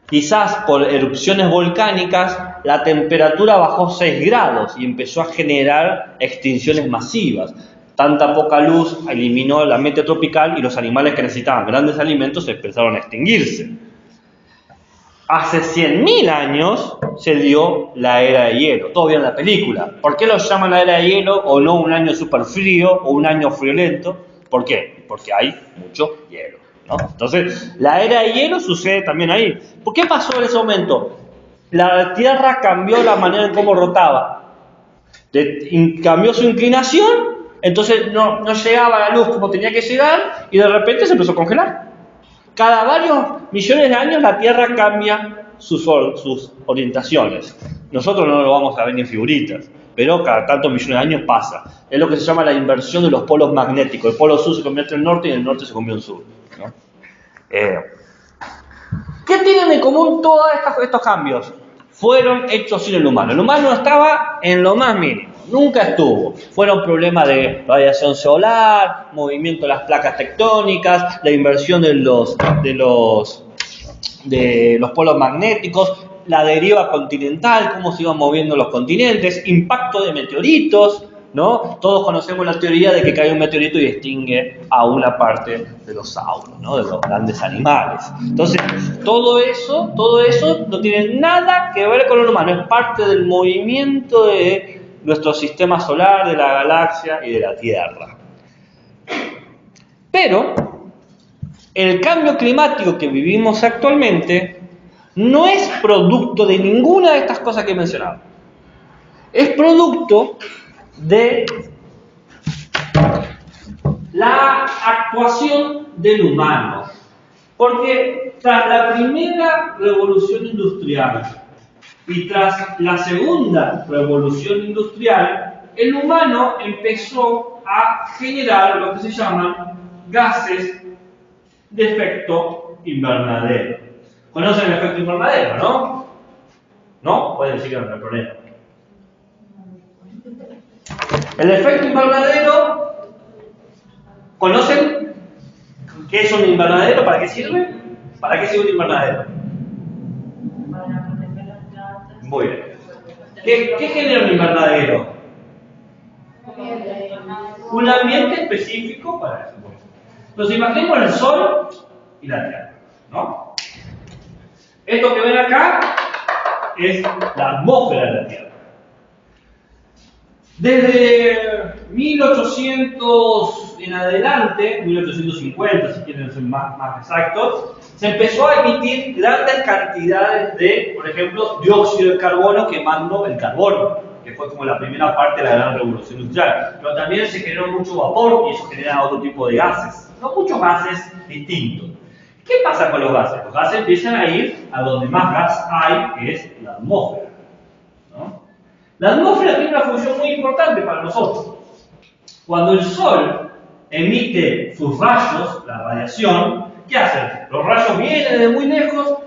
quizás por erupciones volcánicas, la temperatura bajó 6 grados y empezó a generar extinciones masivas. Tanta poca luz eliminó el ambiente tropical y los animales que necesitaban grandes alimentos empezaron a extinguirse. Hace 100.000 años se dio la era de hielo. Todo bien en la película. ¿Por qué lo llaman la era de hielo o no un año súper frío o un año friolento? ¿Por qué? Porque hay mucho hielo, ¿no? Entonces, la era de hielo sucede también ahí. ¿Por qué pasó en ese momento? La Tierra cambió la manera en cómo rotaba. Cambió su inclinación, entonces no llegaba la luz como tenía que llegar y de repente se empezó a congelar. Cada varios millones de años la Tierra cambia sus orientaciones. Nosotros no lo vamos a ver ni en figuritas, pero cada tantos millones de años pasa. Es lo que se llama la inversión de los polos magnéticos. El polo sur se convierte en norte y el norte se convierte en sur, ¿no? ¿Qué tienen en común todos estos cambios? Fueron hechos sin el humano. El humano estaba en lo más mínimo, nunca estuvo. Fueron problemas de radiación solar, movimiento de las placas tectónicas, la inversión de los polos magnéticos, la deriva continental, cómo se iban moviendo los continentes, impacto de meteoritos, ¿no? Todos conocemos la teoría de que cae un meteorito y extingue a una parte de los sauros, ¿no? De los grandes animales. Entonces, todo eso no tiene nada que ver con lo humano, es parte del movimiento de nuestro sistema solar, de la galaxia y de la Tierra. Pero el cambio climático que vivimos actualmente no es producto de ninguna de estas cosas que he mencionado. Es producto de la actuación del humano. Porque tras la primera revolución industrial y tras la segunda revolución industrial, el humano empezó a generar lo que se llaman gases de efecto invernadero. ¿Conocen el efecto invernadero, no? ¿No? Pueden decir que no hay problema. El efecto invernadero, ¿conocen qué es un invernadero? ¿Para qué sirve? ¿Para qué sirve un invernadero? Para proteger las plantas. Muy bien. ¿Qué genera un invernadero? Un ambiente específico para eso. Entonces imaginemos el Sol y la Tierra, ¿no? Esto que ven acá es la atmósfera de la Tierra. Desde 1800 en adelante, 1850 si quieren ser más exactos, se empezó a emitir grandes cantidades de, por ejemplo, dióxido de carbono quemando el carbono, que fue como la primera parte de la gran revolución industrial. Pero también se generó mucho vapor y eso genera otro tipo de gases, no muchos gases distintos. ¿Qué pasa con los gases? Los gases empiezan a ir a donde más gas hay, que es la atmósfera, ¿no? La atmósfera tiene una función muy importante para nosotros. Cuando el Sol emite sus rayos, la radiación, ¿qué hacen? Los rayos vienen desde muy lejos,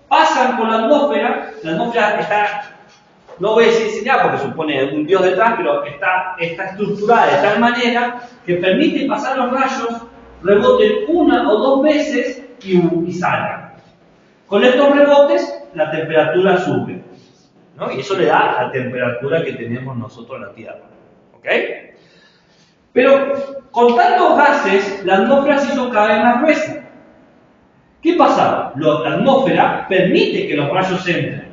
pasan por la atmósfera está, no voy a decir diseñada porque supone un dios detrás, pero está estructurada de tal manera que permite pasar los rayos, reboten una o dos veces y salgan. Con estos rebotes la temperatura sube, ¿no? Y eso le da la temperatura que tenemos nosotros en la Tierra, ¿ok? Pero con tantos gases la atmósfera se hizo cada vez más gruesa. ¿Qué pasaba? La atmósfera permite que los rayos entren,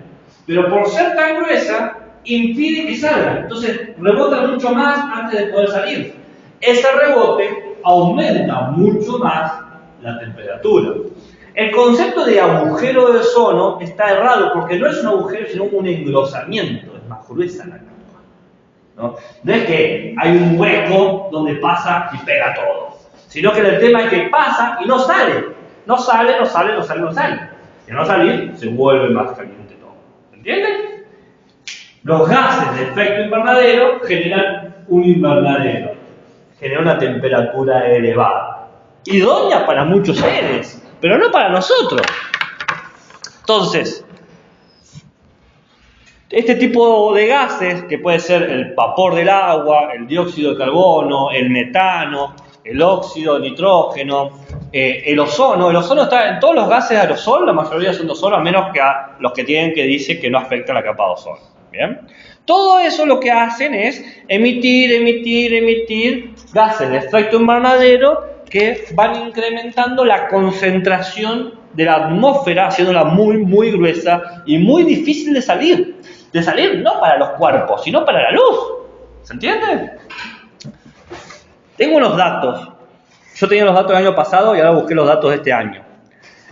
pero por ser tan gruesa impide que salgan. Entonces rebota mucho más antes de poder salir. Ese rebote aumenta mucho más la temperatura. El concepto de agujero de ozono está errado porque no es un agujero sino un engrosamiento, es más gruesa la capa, ¿no? No es que hay un hueco donde pasa y pega todo, sino que el tema es que pasa y no sale. No sale. Y al no salir se vuelve más caliente todo. ¿Entienden? Los gases de efecto invernadero generan un invernadero, generan una temperatura elevada, idónea para muchos seres, pero no para nosotros. Entonces, este tipo de gases, que puede ser el vapor del agua, el dióxido de carbono, el metano, el óxido de nitrógeno, el ozono está en todos los gases de aerosol, la mayoría son de ozono, a menos que a los que tienen que dice que no afecta la capa de ozono. ¿Bien? Todo eso lo que hacen es emitir gases de efecto invernadero que van incrementando la concentración de la atmósfera, haciéndola muy, muy gruesa y muy difícil de salir. De salir no para los cuerpos, sino para la luz. ¿Se entiende? Tengo unos datos. Yo tenía los datos del año pasado y ahora busqué los datos de este año.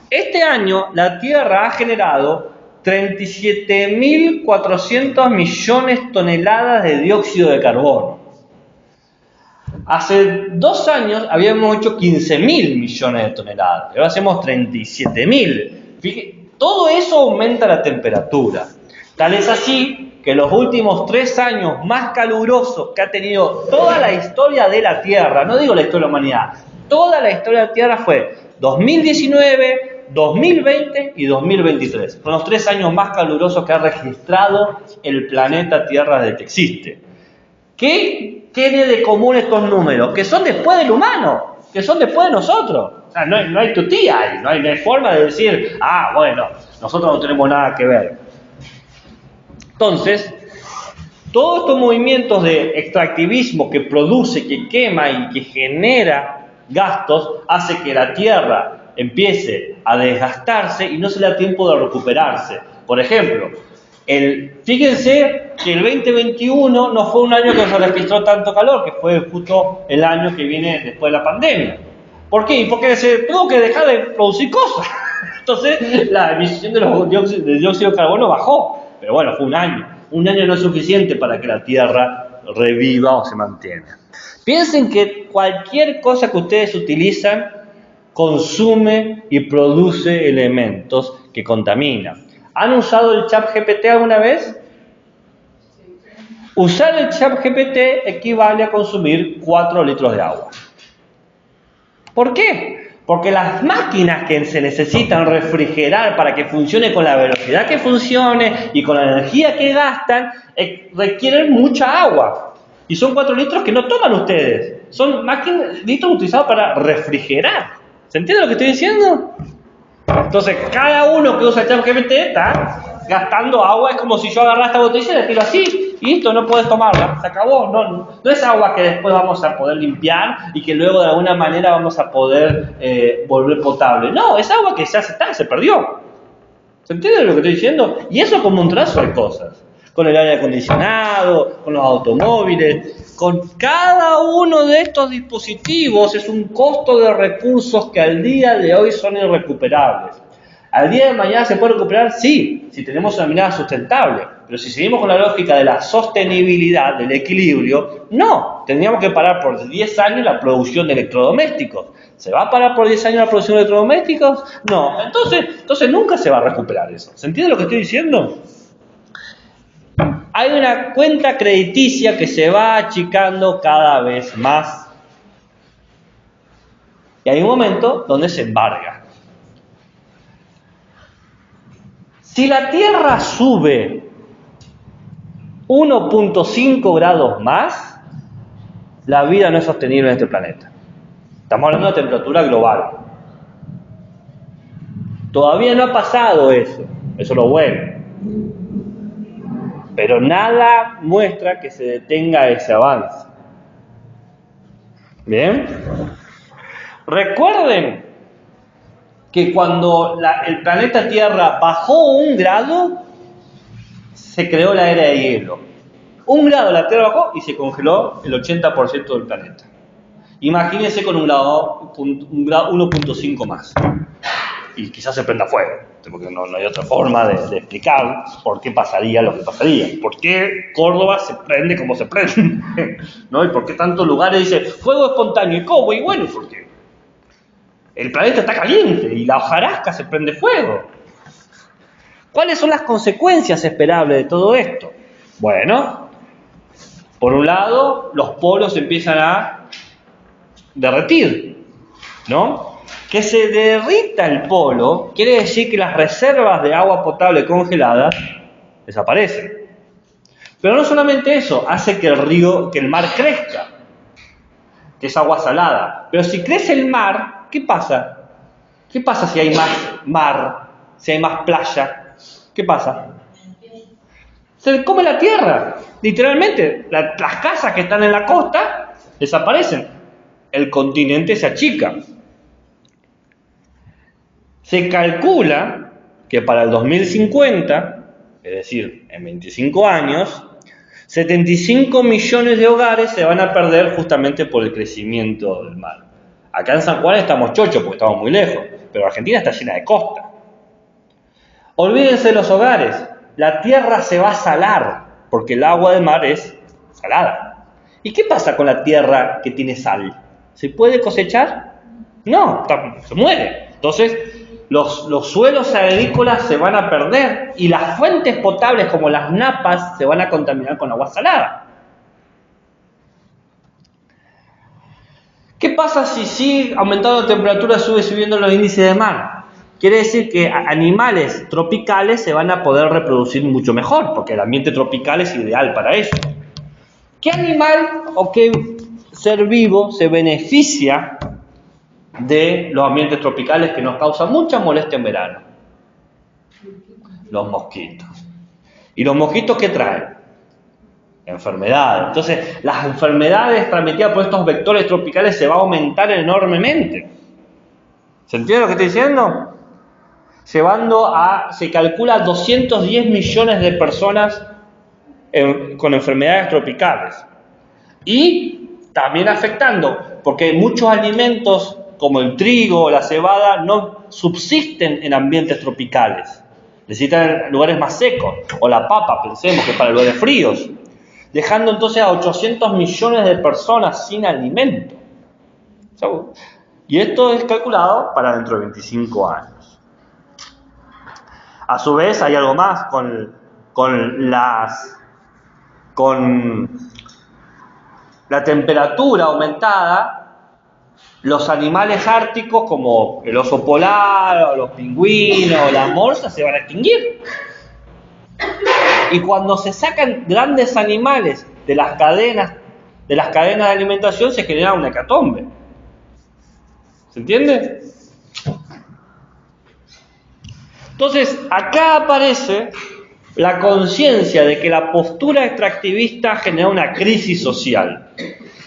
Este año la Tierra ha generado 37.400 millones de toneladas de dióxido de carbono. Hace 2 años habíamos hecho 15.000 millones de toneladas, ahora hacemos 37.000. Todo eso aumenta la temperatura. Tal es así que los últimos 3 años más calurosos que ha tenido toda la historia de la Tierra, no digo la historia de la humanidad, toda la historia de la Tierra fue 2019, 2020 y 2023. Son los 3 años más calurosos que ha registrado el planeta Tierra desde que existe. ¿Qué tiene de común estos números? Que son después del humano, que son después de nosotros. O sea, no hay tutía ahí, no hay forma de decir, bueno, nosotros no tenemos nada que ver. Entonces, todos estos movimientos de extractivismo que produce, que quema y que genera gastos, hace que la Tierra empiece a desgastarse y no se le da tiempo de recuperarse. Por ejemplo, fíjense que el 2021 no fue un año que se registró tanto calor, que fue justo el año que viene después de la pandemia. ¿Por qué? Porque se tuvo que dejar de producir cosas. Entonces, la emisión de dióxido de carbono bajó. Pero bueno, fue un año. Un año no es suficiente para que la Tierra reviva o se mantenga. Piensen que cualquier cosa que ustedes utilizan consume y produce elementos que contaminan. ¿Han usado el ChatGPT alguna vez? Usar el ChatGPT equivale a consumir 4 litros de agua. ¿Por qué? Porque las máquinas que se necesitan refrigerar para que funcione con la velocidad que funcione y con la energía que gastan, requieren mucha agua. Y son 4 litros que no toman ustedes. Son litros utilizados para refrigerar. ¿Se entiende lo que estoy diciendo? Entonces, cada uno que usa ChatGPT está gastando agua. Es como si yo agarrara esta botella y la tiro así. Y listo, no puedes tomarla. Se acabó. No es agua que después vamos a poder limpiar y que luego de alguna manera vamos a poder volver potable. No, es agua que ya se perdió. ¿Se entiende lo que estoy diciendo? Y eso con un trazo de cosas. Con el aire acondicionado, con los automóviles, con cada uno de estos dispositivos es un costo de recursos que al día de hoy son irrecuperables. ¿Al día de mañana se puede recuperar? Sí, si tenemos una mirada sustentable. Pero si seguimos con la lógica de la sostenibilidad, del equilibrio, no. Tendríamos que parar por 10 años la producción de electrodomésticos. ¿Se va a parar por 10 años la producción de electrodomésticos? No. Entonces nunca se va a recuperar eso. ¿Se entiende lo que estoy diciendo? Hay una cuenta crediticia que se va achicando cada vez más. Y hay un momento donde se embarga. Si la Tierra sube 1.5 grados más, la vida no es sostenible en este planeta. Estamos hablando de temperatura global. Todavía no ha pasado eso. Eso es lo bueno. Pero nada muestra que se detenga ese avance. ¿Bien? Recuerden que cuando el planeta Tierra bajó 1 grado, se creó la era de hielo. 1 grado la Tierra bajó y se congeló el 80% del planeta. Imagínense con 1.5 más. Y quizás se prenda fuego, porque no hay otra forma de explicar por qué pasaría lo que pasaría. ¿Por qué Córdoba se prende como se prende? ¿No? ¿Y por qué tantos lugares dice fuego espontáneo? ¿Y cómo? Y bueno, porque el planeta está caliente y la hojarasca se prende fuego. ¿Cuáles son las consecuencias esperables de todo esto? Bueno, por un lado, los polos empiezan a derretir, ¿no? Que se derrita el polo quiere decir que las reservas de agua potable congeladas desaparecen. Pero no solamente eso, hace que el mar crezca, que es agua salada. Pero si crece el mar, ¿qué pasa? ¿Qué pasa si hay más mar, si hay más playa? ¿Qué pasa? Se come la tierra, literalmente. Las casas que están en la costa desaparecen. El continente se achica. Se calcula que para el 2050, es decir, en 25 años, 75 millones de hogares se van a perder justamente por el crecimiento del mar. Acá en San Juan estamos chochos porque estamos muy lejos, pero Argentina está llena de costa. Olvídense de los hogares, la tierra se va a salar porque el agua del mar es salada. ¿Y qué pasa con la tierra que tiene sal? ¿Se puede cosechar? No, se muere. Entonces, los suelos agrícolas se van a perder y las fuentes potables como las napas se van a contaminar con agua salada. ¿Qué pasa si sigue aumentando la temperatura, sube subiendo los índices de mar? Quiere decir que animales tropicales se van a poder reproducir mucho mejor, porque el ambiente tropical es ideal para eso. ¿Qué animal o qué ser vivo se beneficia de los ambientes tropicales que nos causan mucha molestia en verano? Los mosquitos. ¿Y los mosquitos qué traen? Enfermedades. Entonces, las enfermedades transmitidas por estos vectores tropicales se van a aumentar enormemente. ¿Se entiende lo que estoy diciendo? Se calcula 210 millones de personas con enfermedades tropicales. Y también afectando, porque muchos alimentos como el trigo o la cebada no subsisten en ambientes tropicales. Necesitan lugares más secos. O la papa, pensemos que para lugares fríos. Dejando entonces a 800 millones de personas sin alimento. Y esto es calculado para dentro de 25 años. A su vez hay algo más con la temperatura aumentada. los animales árticos como el oso polar, o los pingüinos, o las morsas se van a extinguir. Y cuando se sacan grandes animales de las cadenas de alimentación, se genera una hecatombe. ¿Se entiende? Entonces, acá aparece la conciencia de que la postura extractivista genera una crisis social.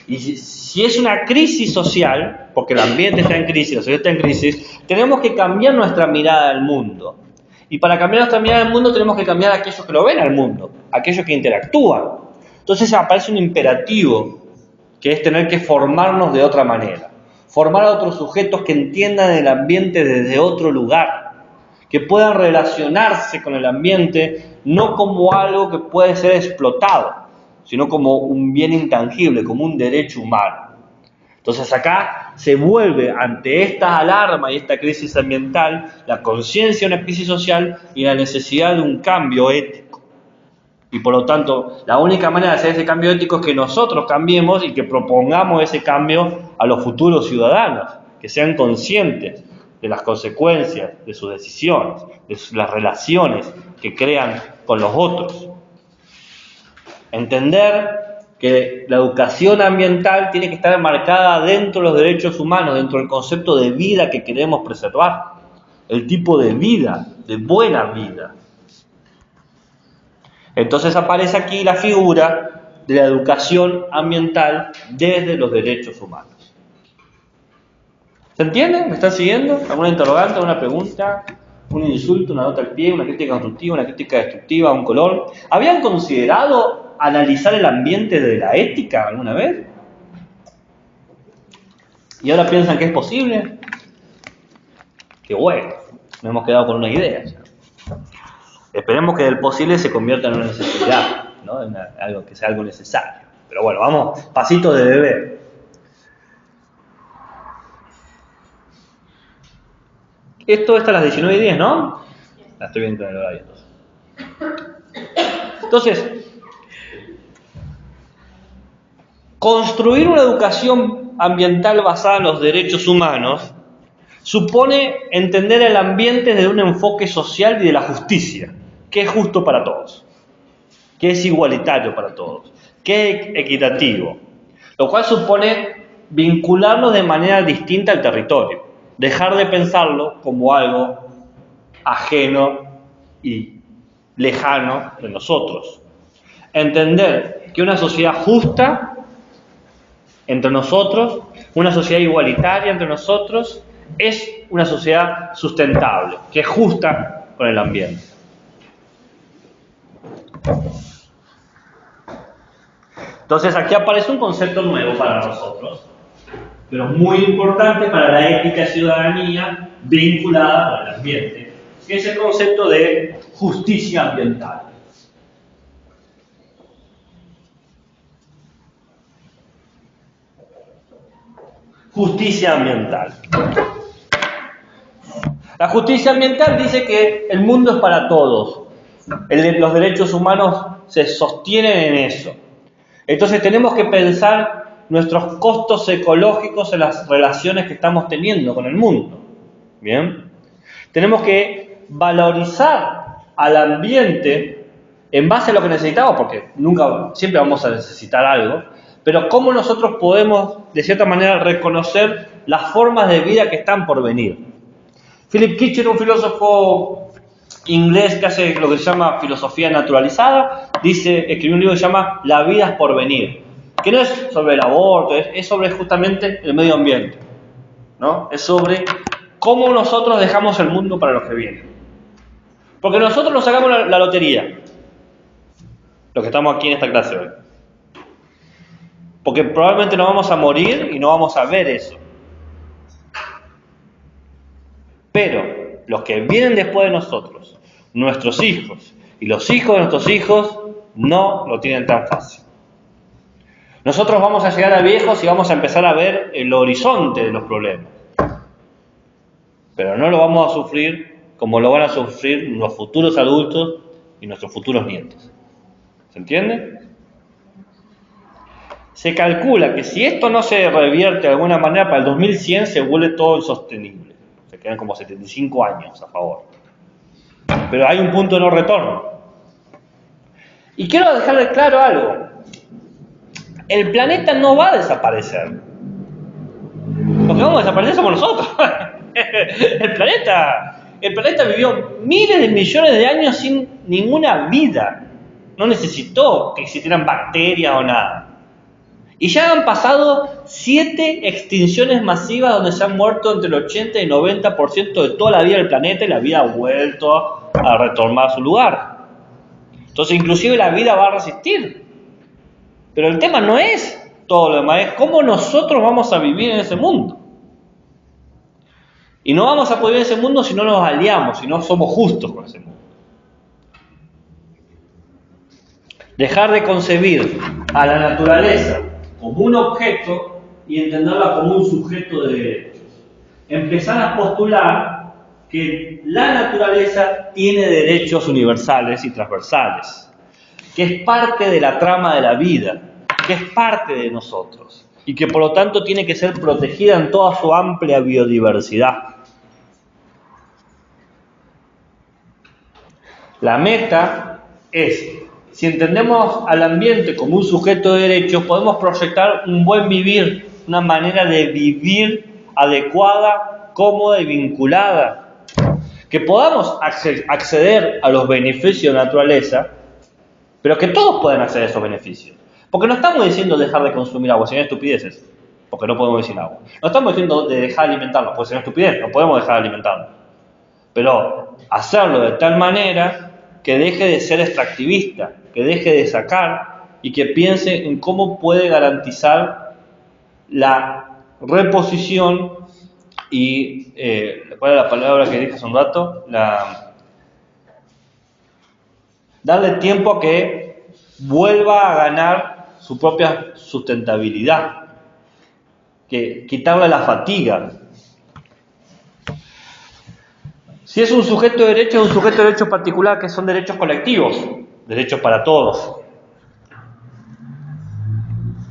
Y si es una crisis social, porque el ambiente está en crisis, la sociedad está en crisis, tenemos que cambiar nuestra mirada del mundo. Y para cambiar nuestra mirada del mundo tenemos que cambiar a aquellos que lo ven al mundo, aquellos que interactúan. Entonces aparece un imperativo, que es tener que formarnos de otra manera. Formar a otros sujetos que entiendan el ambiente desde otro lugar, que puedan relacionarse con el ambiente no como algo que puede ser explotado, sino como un bien intangible, como un derecho humano. Entonces acá se vuelve ante esta alarma y esta crisis ambiental la conciencia de una crisis social y la necesidad de un cambio ético. Y por lo tanto, la única manera de hacer ese cambio ético es que nosotros cambiemos y que propongamos ese cambio a los futuros ciudadanos, que sean conscientes de las consecuencias de sus decisiones, de las relaciones que crean con los otros. Entender que la educación ambiental tiene que estar enmarcada dentro de los derechos humanos, dentro del concepto de vida que queremos preservar, el tipo de vida, de buena vida. Entonces aparece aquí la figura de la educación ambiental desde los derechos humanos. ¿Se entiende? ¿Me están siguiendo? ¿Alguna interrogante, alguna pregunta? ¿Un insulto, una nota al pie, una crítica constructiva, una crítica destructiva, un color? ¿Habían considerado analizar el ambiente desde la ética alguna vez? ¿Y ahora piensan que es posible? Qué bueno, nos hemos quedado con una idea. Esperemos que del posible se convierta en una necesidad, ¿no? En algo que sea algo necesario. Pero bueno, vamos, pasitos de bebé. Esto está a las 19:10, ¿no? La estoy viendo en el horario. Entonces, construir una educación ambiental basada en los derechos humanos supone entender el ambiente desde un enfoque social y de la justicia, que es justo para todos, que es igualitario para todos, que es equitativo, lo cual supone vincularnos de manera distinta al territorio, dejar de pensarlo como algo ajeno y lejano de nosotros, entender que una sociedad justa entre nosotros, una sociedad igualitaria entre nosotros, es una sociedad sustentable, que es justa con el ambiente. Entonces aquí aparece un concepto nuevo para nosotros, pero muy importante para la ética y ciudadanía vinculada con el ambiente, que es el concepto de justicia ambiental. Justicia ambiental. La justicia ambiental dice que el mundo es para todos. Los derechos humanos se sostienen en eso. Entonces tenemos que pensar nuestros costos ecológicos en las relaciones que estamos teniendo con el mundo. ¿Bien? Tenemos que valorizar al ambiente en base a lo que necesitamos, porque siempre vamos a necesitar algo, pero cómo nosotros podemos, de cierta manera, reconocer las formas de vida que están por venir. Philip Kitcher, un filósofo inglés que hace lo que se llama filosofía naturalizada, escribió un libro que se llama La vida es por venir, que no es sobre el aborto, es sobre justamente el medio ambiente, ¿no? Es sobre cómo nosotros dejamos el mundo para los que vienen. Porque nosotros nos sacamos la lotería, los que estamos aquí en esta clase hoy. Porque probablemente nos vamos a morir y no vamos a ver eso. Pero los que vienen después de nosotros, nuestros hijos y los hijos de nuestros hijos, no lo tienen tan fácil. Nosotros vamos a llegar a viejos y vamos a empezar a ver el horizonte de los problemas. Pero no lo vamos a sufrir como lo van a sufrir los futuros adultos y nuestros futuros nietos. ¿Se entiende? se calcula que si esto no se revierte de alguna manera, para el 2100 se vuelve todo insostenible. Se quedan como 75 años a favor. Pero hay un punto de no retorno. Y quiero dejar claro algo. El planeta no va a desaparecer. Lo que vamos a desaparecer somos nosotros. El planeta vivió miles de millones de años sin ninguna vida. No necesitó que existieran bacterias o nada. Y ya han pasado 7 extinciones masivas donde se han muerto entre el 80 y el 90% de toda la vida del planeta y la vida ha vuelto a retomar a su lugar. Entonces inclusive la vida va a resistir. Pero el tema no es todo lo demás, es cómo nosotros vamos a vivir en ese mundo. Y no vamos a poder vivir en ese mundo si no nos aliamos, si no somos justos con ese mundo. Dejar de concebir a la naturaleza como un objeto y entenderla como un sujeto de derechos. Empezar a postular que la naturaleza tiene derechos universales y transversales, que es parte de la trama de la vida, que es parte de nosotros y que por lo tanto tiene que ser protegida en toda su amplia biodiversidad. La meta es, si entendemos al ambiente como un sujeto de derechos, podemos proyectar un buen vivir, una manera de vivir adecuada, cómoda y vinculada. Que podamos acceder a los beneficios de la naturaleza, pero que todos puedan acceder a esos beneficios. Porque no estamos diciendo dejar de consumir agua, serían estupideces, porque no podemos vivir sin agua. No estamos diciendo de dejar de alimentarnos, porque sería estupidez, no podemos dejar de alimentarnos. Pero hacerlo de tal manera que deje de ser extractivista, que deje de sacar y que piense en cómo puede garantizar la reposición y, ¿cuál es la palabra que dije hace un rato? Darle tiempo a que vuelva a ganar su propia sustentabilidad, que quitarle la fatiga. Si es un sujeto de derecho, es un sujeto de derecho particular, que son derechos colectivos, derechos para todos.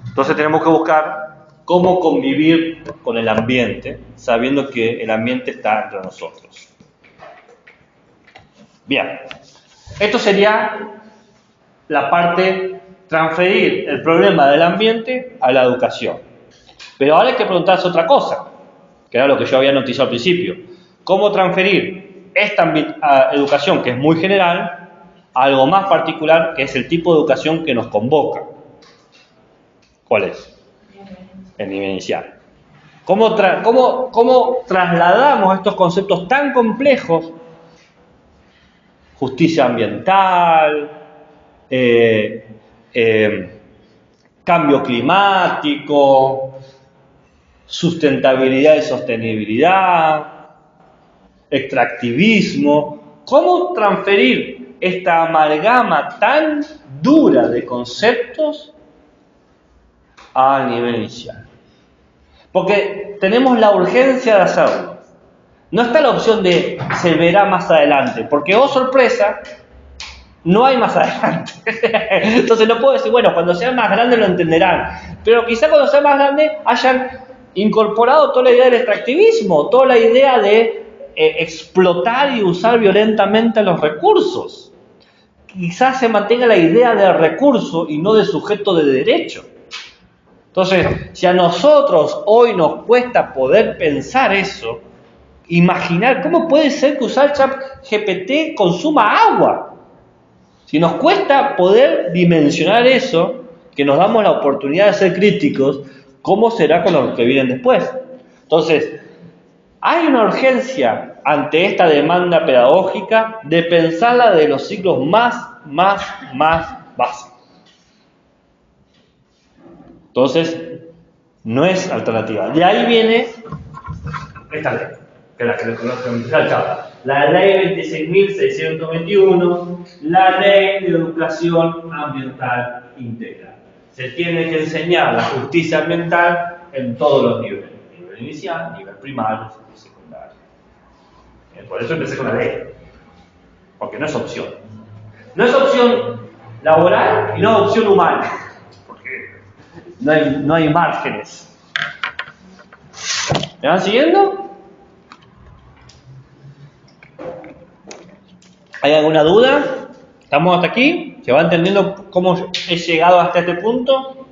Entonces tenemos que buscar cómo convivir con el ambiente, sabiendo que el ambiente está entre nosotros. Bien, esto sería la parte transferir el problema del ambiente a la educación. Pero ahora hay que preguntarse otra cosa, que era lo que yo había noticiado al principio. ¿Cómo transferir esta educación, que es muy general, a algo más particular, que es el tipo de educación que nos convoca? ¿Cuál es? El nivel inicial. ¿Cómo trasladamos estos conceptos tan complejos? Justicia ambiental, cambio climático, sustentabilidad y sostenibilidad, extractivismo. ¿Cómo transferir esta amalgama tan dura de conceptos al nivel inicial? Porque tenemos la urgencia de hacerlo. No está la opción de se verá más adelante, porque, oh sorpresa, no hay más adelante. Entonces no puedo decir, bueno, cuando sea más grande lo entenderán. Pero quizá cuando sea más grande hayan incorporado toda la idea del extractivismo, toda la idea de explotar y usar violentamente los recursos. Quizás se mantenga la idea de recurso y no de sujeto de derecho. Entonces, si a nosotros hoy nos cuesta poder pensar eso, imaginar cómo puede ser que usar ChatGPT consuma agua. Si nos cuesta poder dimensionar eso, que nos damos la oportunidad de ser críticos, ¿cómo será con los que vienen después? Entonces, hay una urgencia ante esta demanda pedagógica de pensarla de los ciclos más básicos. Entonces, no es alternativa. De ahí viene esta ley, que es la que conocemos la ley 26.621, la ley de educación ambiental integral. Se tiene que enseñar la justicia ambiental en todos los niveles. Nivel inicial, nivel primario y secundario. Por eso empecé con la ley. Porque no es opción. No es opción laboral y no es opción humana. Porque no hay márgenes. ¿Me van siguiendo? ¿Hay alguna duda? ¿Estamos hasta aquí? ¿Se va entendiendo cómo he llegado hasta este punto?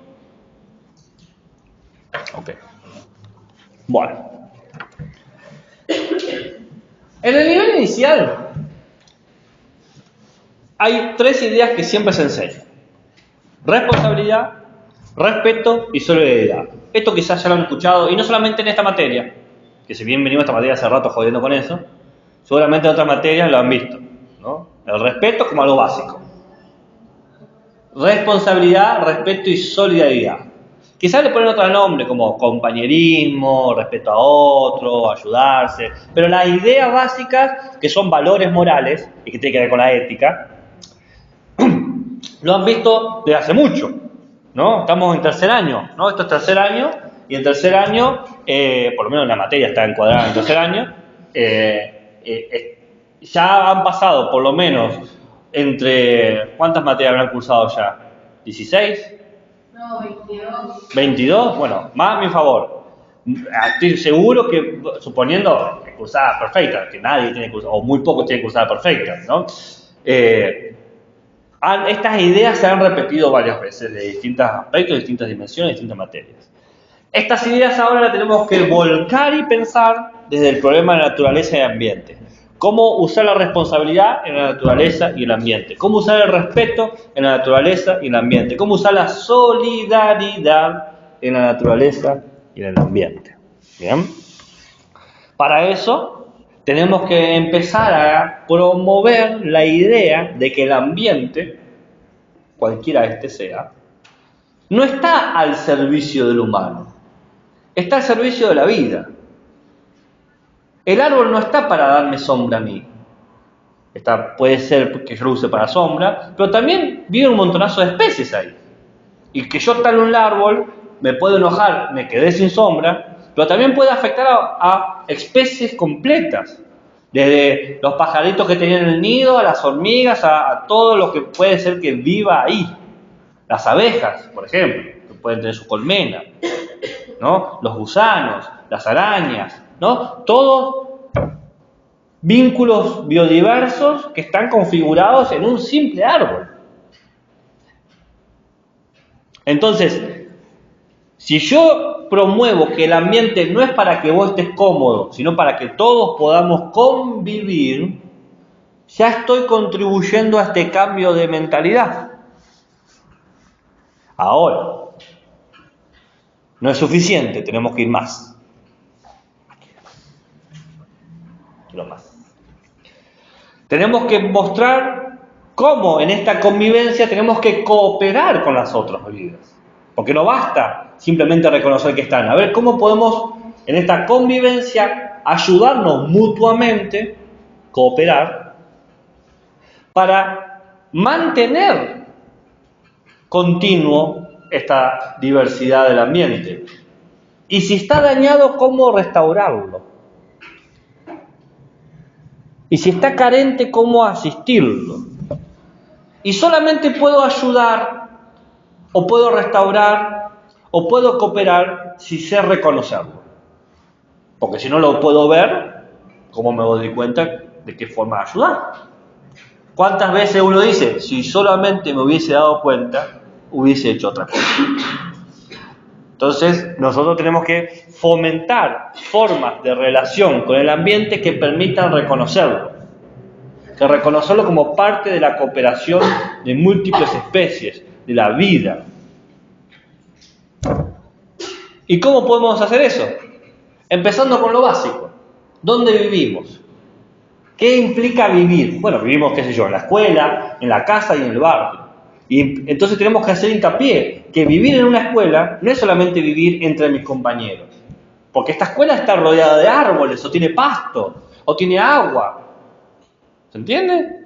Ok. Bueno. En el nivel inicial hay 3 ideas que siempre se enseñan: responsabilidad, respeto y solidaridad. Esto quizás ya lo han escuchado, y no solamente en esta materia, que si bien venimos a esta materia hace rato jodiendo con eso, seguramente en otras materias lo han visto, ¿no? El respeto como algo básico. Responsabilidad, respeto y solidaridad. Quizás le ponen otro nombre como compañerismo, respeto a otro, ayudarse, pero las ideas básicas, que son valores morales y que tienen que ver con la ética, lo han visto desde hace mucho, ¿no? Estamos en tercer año, ¿no? Esto es tercer año, y en tercer año, por lo menos la materia está encuadrada en tercer año, ya han pasado por lo menos entre... ¿Cuántas materias habrán cursado ya? ¿16? No, 22. 22, bueno, más a mi favor. Estoy seguro que, suponiendo que cursada perfecta, que nadie tiene cursada, o muy pocos tienen cursada perfecta, ¿no? Estas ideas se han repetido varias veces de distintos aspectos, distintas dimensiones, distintas materias. Estas ideas ahora las tenemos que volcar y pensar desde el problema de naturaleza y ambiente. Cómo usar la responsabilidad en la naturaleza y el ambiente. Cómo usar el respeto en la naturaleza y el ambiente. Cómo usar la solidaridad en la naturaleza y en el ambiente. ¿Bien? Para eso tenemos que empezar a promover la idea de que el ambiente, cualquiera este sea, no está al servicio del humano. Está al servicio de la vida. El árbol no está para darme sombra a mí. Puede ser que yo lo use para sombra, pero también vive un montonazo de especies ahí. Y que yo tale un árbol, me puedo enojar, me quedé sin sombra, pero también puede afectar a especies completas. Desde los pajaritos que tenían el nido, a las hormigas, a todo lo que puede ser que viva ahí. Las abejas, por ejemplo, que pueden tener su colmena, ¿no? Los gusanos, las arañas, ¿no? Todos vínculos biodiversos que están configurados en un simple árbol. Entonces, si yo promuevo que el ambiente no es para que vos estés cómodo, sino para que todos podamos convivir, ya estoy contribuyendo a este cambio de mentalidad. Ahora, no es suficiente, tenemos que ir más. Tenemos que mostrar cómo en esta convivencia tenemos que cooperar con las otras vidas. Porque no basta simplemente reconocer que están. A ver, ¿cómo podemos en esta convivencia ayudarnos mutuamente, cooperar, para mantener continuo esta diversidad del ambiente? Y si está dañado, ¿cómo restaurarlo? Y si está carente, ¿cómo asistirlo? Y solamente puedo ayudar, o puedo restaurar, o puedo cooperar si sé reconocerlo. Porque si no lo puedo ver, ¿cómo me doy cuenta de qué forma ayudar? ¿Cuántas veces uno dice, si solamente me hubiese dado cuenta, hubiese hecho otra cosa? Entonces, nosotros tenemos que fomentar formas de relación con el ambiente que permitan reconocerlo. Que reconocerlo como parte de la cooperación de múltiples especies, de la vida. ¿Y cómo podemos hacer eso? Empezando con lo básico. ¿Dónde vivimos? ¿Qué implica vivir? Bueno, vivimos, qué sé yo, en la escuela, en la casa y en el barrio. Y entonces tenemos que hacer hincapié que vivir en una escuela no es solamente vivir entre mis compañeros. Porque esta escuela está rodeada de árboles, o tiene pasto, o tiene agua. ¿Se entiende?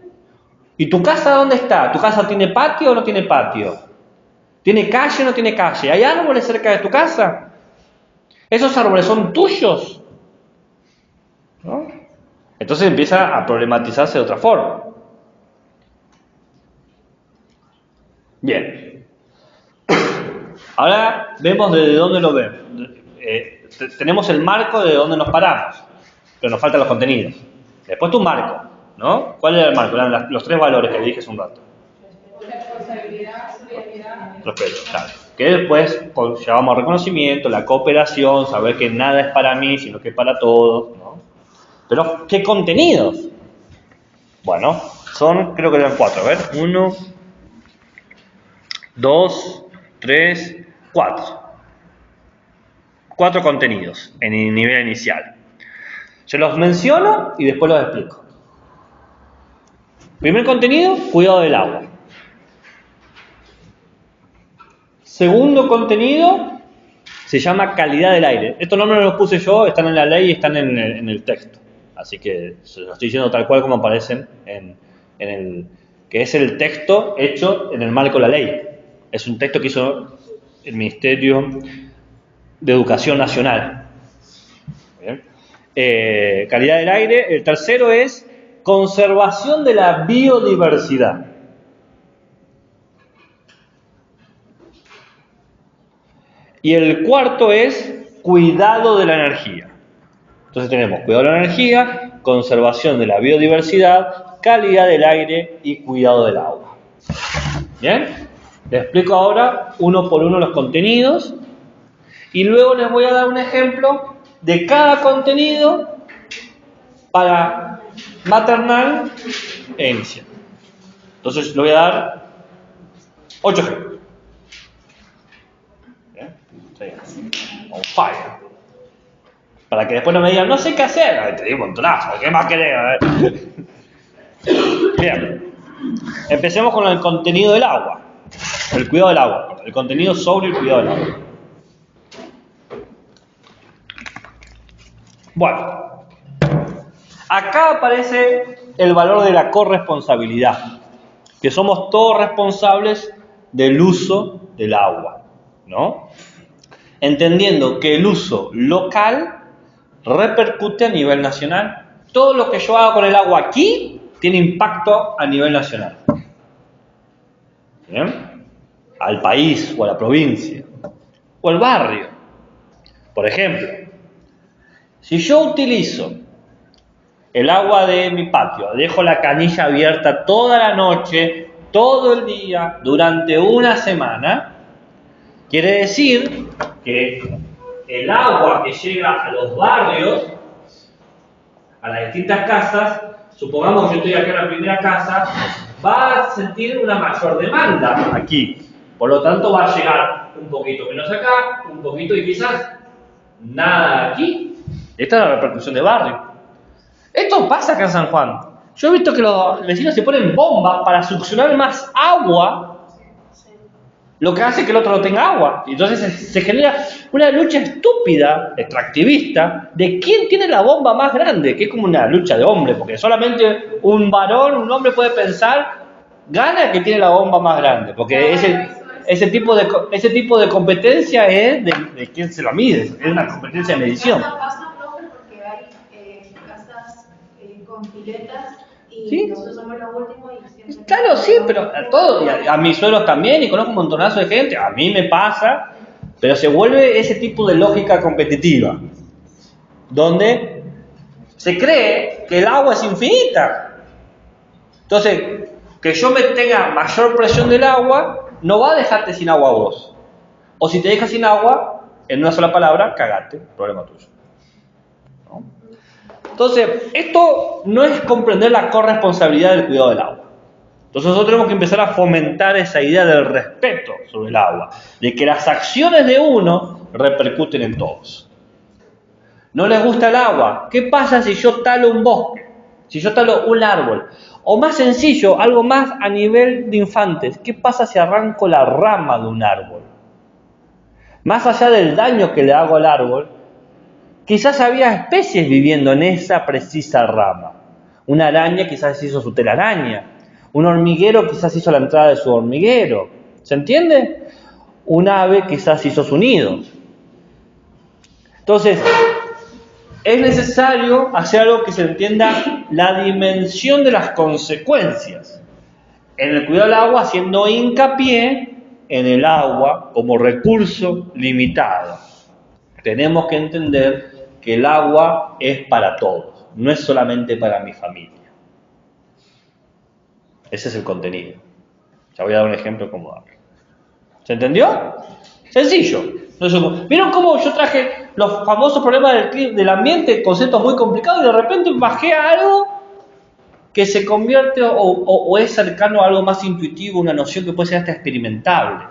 ¿Y tu casa dónde está? ¿Tu casa tiene patio o no tiene patio? ¿Tiene calle o no tiene calle? ¿Hay árboles cerca de tu casa? ¿Esos árboles son tuyos? ¿No? Entonces empieza a problematizarse de otra forma. Bien. Ahora vemos desde dónde lo vemos. Tenemos el marco de dónde nos paramos, pero nos faltan los contenidos. Después tu marco, ¿no? ¿Cuál era el marco? Eran los 3 valores que dije hace un rato. Responsabilidad, solidaridad. Respeto, claro. Que después llevamos reconocimiento, la cooperación, saber que nada es para mí, sino que es para todos, ¿no? Pero, ¿qué contenidos? Bueno, creo que eran 4, a ver, 1, 2, 3, 4. 4 contenidos en el nivel inicial. Se los menciono y después los explico. Primer contenido, cuidado del agua. Segundo contenido, se llama calidad del aire. Estos nombres los puse yo, están en la ley y están en el texto. Así que se los estoy diciendo tal cual como aparecen que es el texto hecho en el marco de la ley. Es un texto que hizo el Ministerio de Educación Nacional. Bien. Calidad del aire. El tercero es conservación de la biodiversidad. Y el cuarto es cuidado de la energía. Entonces tenemos cuidado de la energía, conservación de la biodiversidad, calidad del aire y cuidado del agua. ¿Bien? Les explico ahora uno por uno los contenidos y luego les voy a dar un ejemplo de cada contenido para maternal e inicial. Entonces les voy a dar 8 ejemplos. On fire. Para que después no me digan, no sé qué hacer. A ver, te digo un montonazo, ¿qué más querés? A ver. Bien. Empecemos con el contenido del agua. El cuidado del agua. El contenido sobre el cuidado del agua. Bueno. Acá aparece el valor de la corresponsabilidad. Que somos todos responsables del uso del agua, ¿no? Entendiendo que el uso local repercute a nivel nacional. Todo lo que yo haga con el agua aquí tiene impacto a nivel nacional. ¿Bien? Al país o a la provincia o al barrio. Por ejemplo, si yo utilizo el agua de mi patio, dejo la canilla abierta toda la noche, todo el día, durante una semana, quiere decir que el agua que llega a los barrios, a las distintas casas, supongamos que yo estoy acá en la primera casa, va a sentir una mayor demanda aquí. Por lo tanto va a llegar un poquito menos acá, un poquito y quizás nada aquí. Esta es la repercusión de barrio. Esto pasa acá en San Juan. Yo he visto que los vecinos se ponen bombas para succionar más agua, lo que hace que el otro no tenga agua. Y entonces se genera una lucha estúpida, extractivista, de quién tiene la bomba más grande, que es como una lucha de hombres, porque solamente un varón, un hombre puede pensar, gana que tiene la bomba más grande, porque ese tipo de competencia es de quién se lo mide, es una competencia de medición. Pasa, profe, porque hay casas con piletas y ¿sí? nosotros somos los últimos y siempre... Claro, sí, pero a todos, a mis suegros también, y conozco un montonazo de gente, a mí me pasa, pero se vuelve ese tipo de lógica competitiva, donde se cree que el agua es infinita. Entonces, que yo me tenga mayor presión del agua, no va a dejarte sin agua a vos. O si te deja sin agua, en una sola palabra, cagate, problema tuyo. ¿No? Entonces, esto no es comprender la corresponsabilidad del cuidado del agua. Entonces nosotros tenemos que empezar a fomentar esa idea del respeto sobre el agua, de que las acciones de uno repercuten en todos. ¿No les gusta el agua? ¿Qué pasa si yo talo un bosque? Si yo talo un árbol. O más sencillo, algo más a nivel de infantes. ¿Qué pasa si arranco la rama de un árbol? Más allá del daño que le hago al árbol, quizás había especies viviendo en esa precisa rama. Una araña quizás hizo su telaraña. Un hormiguero quizás hizo la entrada de su hormiguero. ¿Se entiende? Un ave quizás hizo su nido. Entonces, es necesario hacer algo que se entienda la dimensión de las consecuencias. En el cuidado del agua, haciendo hincapié en el agua como recurso limitado. Tenemos que entender que el agua es para todos, no es solamente para mi familia. Ese es el contenido. Ya voy a dar un ejemplo de cómo darlo. ¿Se entendió? Sencillo. ¿Vieron cómo yo traje los famosos problemas del ambiente, conceptos muy complicados, y de repente bajé a algo que se convierte o es cercano a algo más intuitivo, una noción que puede ser hasta experimentable?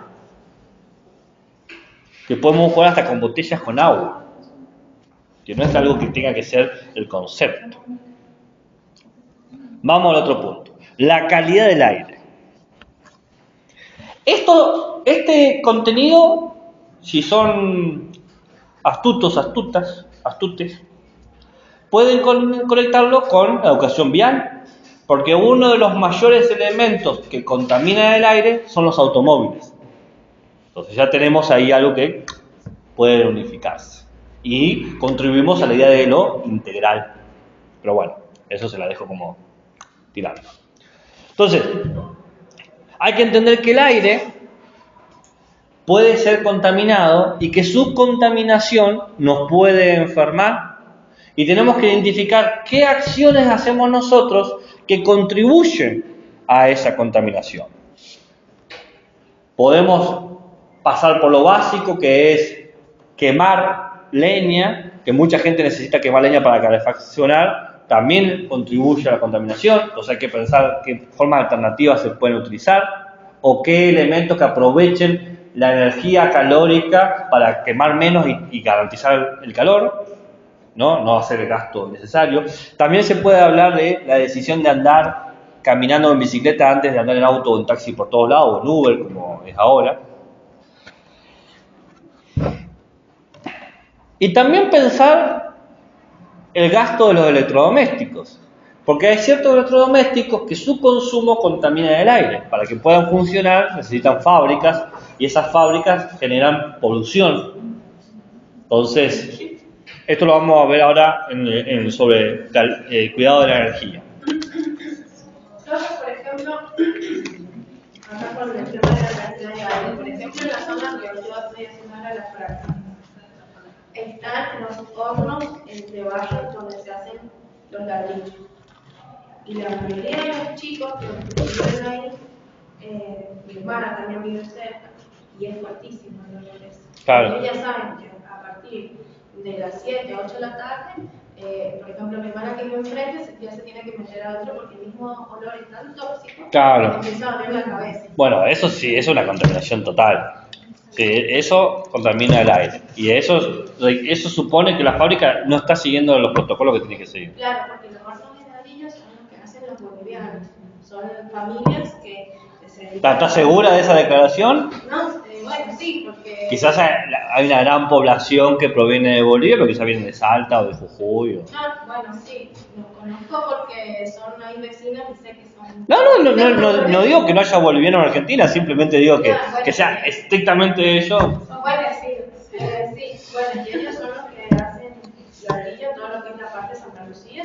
Que podemos jugar hasta con botellas con agua. Que no es algo que tenga que ser el concepto. Vamos al otro punto. La calidad del aire. Este contenido, si son astutes, pueden conectarlo con la educación vial, porque uno de los mayores elementos que contaminan el aire son los automóviles. Entonces ya tenemos ahí algo que puede unificarse. Y contribuimos a la idea de lo integral. Pero bueno, eso se la dejo como tirando. Entonces, hay que entender que el aire puede ser contaminado y que su contaminación nos puede enfermar. Y tenemos que identificar qué acciones hacemos nosotros que contribuyen a esa contaminación. Podemos pasar por lo básico, que es quemar leña, que mucha gente necesita quemar leña para calefaccionar, también contribuye a la contaminación. Entonces hay que pensar qué formas alternativas se pueden utilizar o qué elementos que aprovechen la energía calórica para quemar menos y garantizar el calor, no hacer el gasto innecesario. También se puede hablar de la decisión de andar caminando en bicicleta antes de andar en auto o en taxi por todos lados, o en Uber, como es ahora. Y también pensar el gasto de los electrodomésticos, porque hay ciertos electrodomésticos que su consumo contamina el aire. Para que puedan funcionar necesitan fábricas, y esas fábricas generan polución. Entonces, esto lo vamos a ver ahora sobre el cuidado de la energía. Entonces, por ejemplo, acá con el tema de la cantidad de aire, por ejemplo, en la zona que yo estoy haciendo ahora las prácticas, están los hornos de barro donde se hacen los ladrillos. Y la mayoría de los chicos que viven ahí, mi hermana también vive cerca, y es fuertísimo el olor ese. Claro. Ellos ya saben que a partir de las 7 a 8 de la tarde, por ejemplo, mi hermana que vive enfrente ya se tiene que meter adentro porque el mismo olor es tan tóxico Claro. que empieza a doler la cabeza. Bueno, eso sí, es una contaminación total. Sí, eso contamina el aire. Y eso supone que la fábrica no está siguiendo los protocolos que tiene que seguir. Claro, porque los hornos de ladrillos son los que hacen los bolivianos. Son familias que se dedican. ¿Estás segura de esa declaración? No, bueno, sí, porque. Quizás hay una gran población que proviene de Bolivia, pero quizás viene de Salta o de Jujuy. No, bueno, sí, los conozco porque hay vecinos y sé que son. No digo que no haya bolivianos en Argentina, simplemente digo que sea estrictamente ellos. Bueno, sí, bueno, y ellos son los que hacen ladrillo, todo lo que es la parte de Santa Lucía,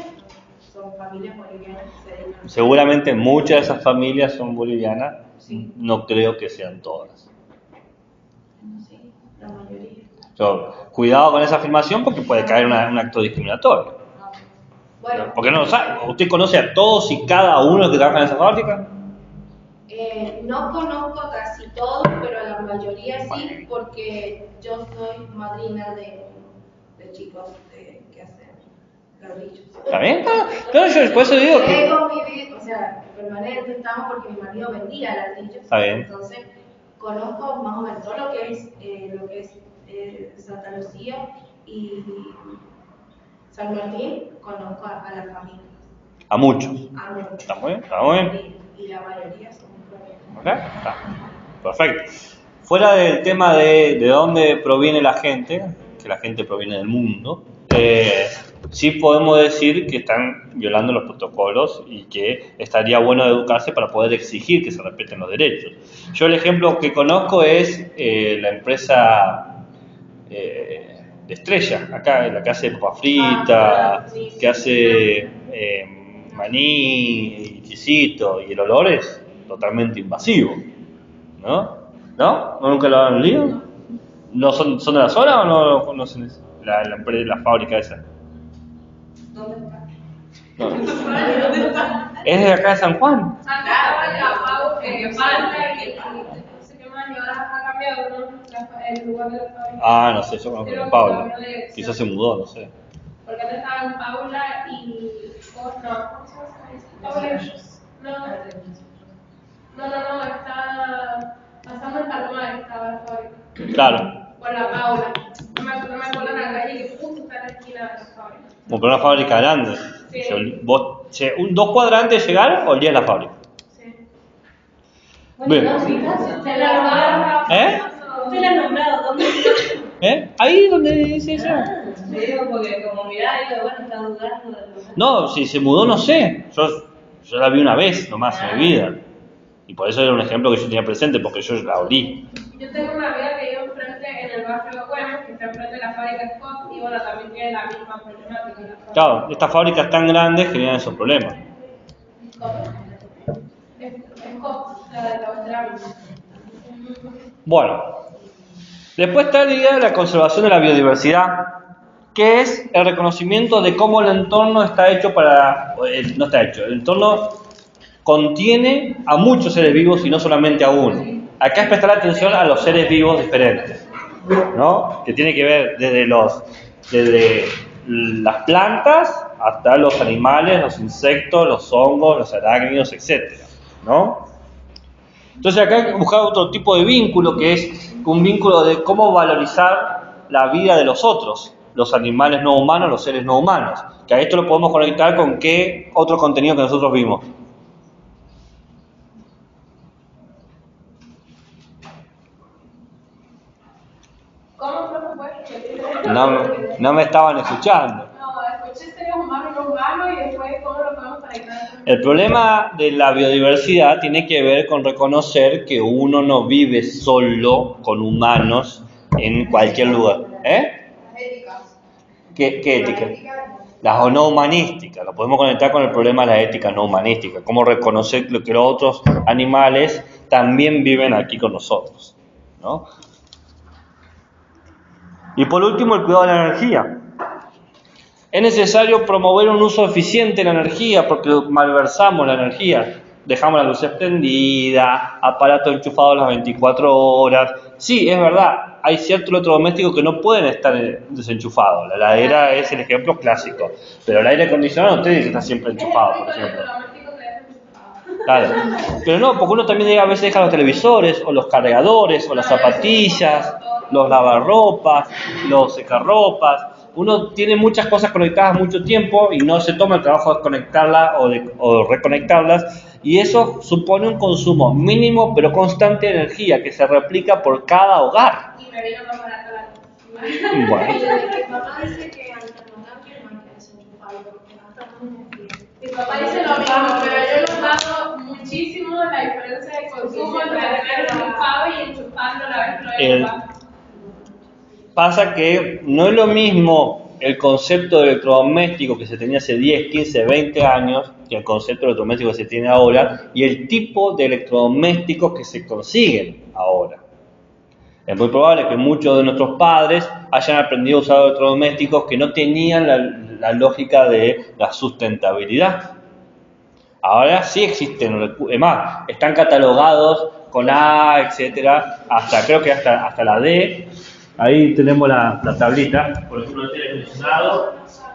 son familias bolivianas que se dedican. Seguramente muchas de esas familias son bolivianas, sí. No creo que sean todas. Sí, la mayoría. Cuidado con esa afirmación porque puede caer un acto discriminatorio. Bueno, porque no lo sabe. ¿Usted conoce a todos y cada uno que trabaja en esa fábrica? No conozco a casi todos, pero a la mayoría sí, porque yo soy madrina de chicos que hacen ladrillos. ¿Está bien? Claro, yo por eso digo que... O sea, permanente estamos porque mi marido vendía ladrillos. Está bien. Entonces, conozco más o menos todo lo que es Santa Lucía y San Martín, conozco a las familias. A muchos. A muchos. ¿Está muy bien? Y la mayoría son problemas. ¿Ok? Está. Perfecto. Fuera del tema de dónde proviene la gente, que la gente proviene del mundo, sí podemos decir que están violando los protocolos y que estaría bueno educarse para poder exigir que se respeten los derechos. Yo el ejemplo que conozco es la empresa de Estrella, acá, la que hace papa frita, que hace maní, chisito, y el olor es totalmente invasivo, ¿no? ¿No? ¿No nunca lo han leído? ¿No son de la zona o no conocen eso? La fábrica esa. ¿Dónde está? No. Es de acá de San Juan. El lugar de la fábrica. Ah, no sé, yo conozco a Paula. Quizás se mudó, no sé. Porque antes estaba en Paula y. ¿Cómo se llama? Paula. No, está pasando en Palomar, estaba la fábrica. Claro. Por la Paula. No me acuerdo la calle que justo está en la esquina de la fábrica. Como por una fábrica grande. Sí. Vos, 2 cuadras antes de llegar, olías la fábrica. Sí. Bien. Se la nombraron. Se la han nombrado, ¿dónde está? Ahí donde dice eso. Digo, porque como mirá, digo, bueno, está dudando del lugar. No, si se mudó no sé. Yo la vi una vez nomás en mi vida. Y por eso era un ejemplo que yo tenía presente, porque yo la olí. Yo tengo una amiga que vive enfrente en el barrio Güemes, que está enfrente de la fábrica Scott, y bueno, también tiene la misma problemática. Claro, estas fábricas tan grandes generan esos problemas. Scott, la de la otra. Bueno, después está la idea de la conservación de la biodiversidad, que es el reconocimiento de cómo el entorno está hecho no está hecho, el entorno contiene a muchos seres vivos y no solamente a uno. Acá es prestar atención a los seres vivos diferentes, ¿no? Que tiene que ver desde las plantas hasta los animales, los insectos, los hongos, los arácnidos, etc., ¿no? Entonces acá hay que buscar otro tipo de vínculo, que es un vínculo de cómo valorizar la vida de los otros, los animales no humanos, los seres no humanos. Que a esto lo podemos conectar con qué otro contenido que nosotros vimos. ¿Cómo fue que puedes repetir? No me estaban escuchando. No, escuché seres humanos y no humanos y después cómo lo podemos conectar. El problema de la biodiversidad tiene que ver con reconocer que uno no vive solo con humanos en cualquier lugar. Las éticas. ¿Qué ética? Las no humanísticas. Lo podemos conectar con el problema de la ética no humanística. Cómo reconocer que los otros animales también viven aquí con nosotros, ¿no? Y por último, el cuidado de la energía. Es necesario promover un uso eficiente de la energía porque malversamos la energía. Dejamos las luces prendidas, aparatos enchufados las 24 horas. Sí, es verdad, hay ciertos electrodomésticos que no pueden estar desenchufados. La heladera es el ejemplo clásico. Pero el aire acondicionado no tiene que estar siempre enchufado, por ejemplo. Claro. Pero no, porque uno también a veces deja los televisores, o los cargadores, o las zapatillas, los lavarropas, los secarropas. Uno tiene muchas cosas conectadas mucho tiempo y no se toma el trabajo de desconectarlas o reconectarlas, y eso supone un consumo mínimo pero constante de energía que se replica por cada hogar. Y me vino más barato la Bueno. Mi papá dice que al termotanque no hay que desenchufarlo porque gasta mucha energía. Mi papá dice lo mismo, pero yo he notado muchísimo la diferencia de consumo entre tener enchufado y enchufarlo la vez que lo he enchufado. Pasa que no es lo mismo el concepto de electrodoméstico que se tenía hace 10, 15, 20 años que el concepto de electrodoméstico que se tiene ahora y el tipo de electrodomésticos que se consiguen ahora. Es muy probable que muchos de nuestros padres hayan aprendido a usar electrodomésticos que no tenían la lógica de la sustentabilidad. Ahora sí existen, es más, están catalogados con A, etcétera, creo que hasta la D. Ahí tenemos la tablita, por ejemplo, el aire acondicionado,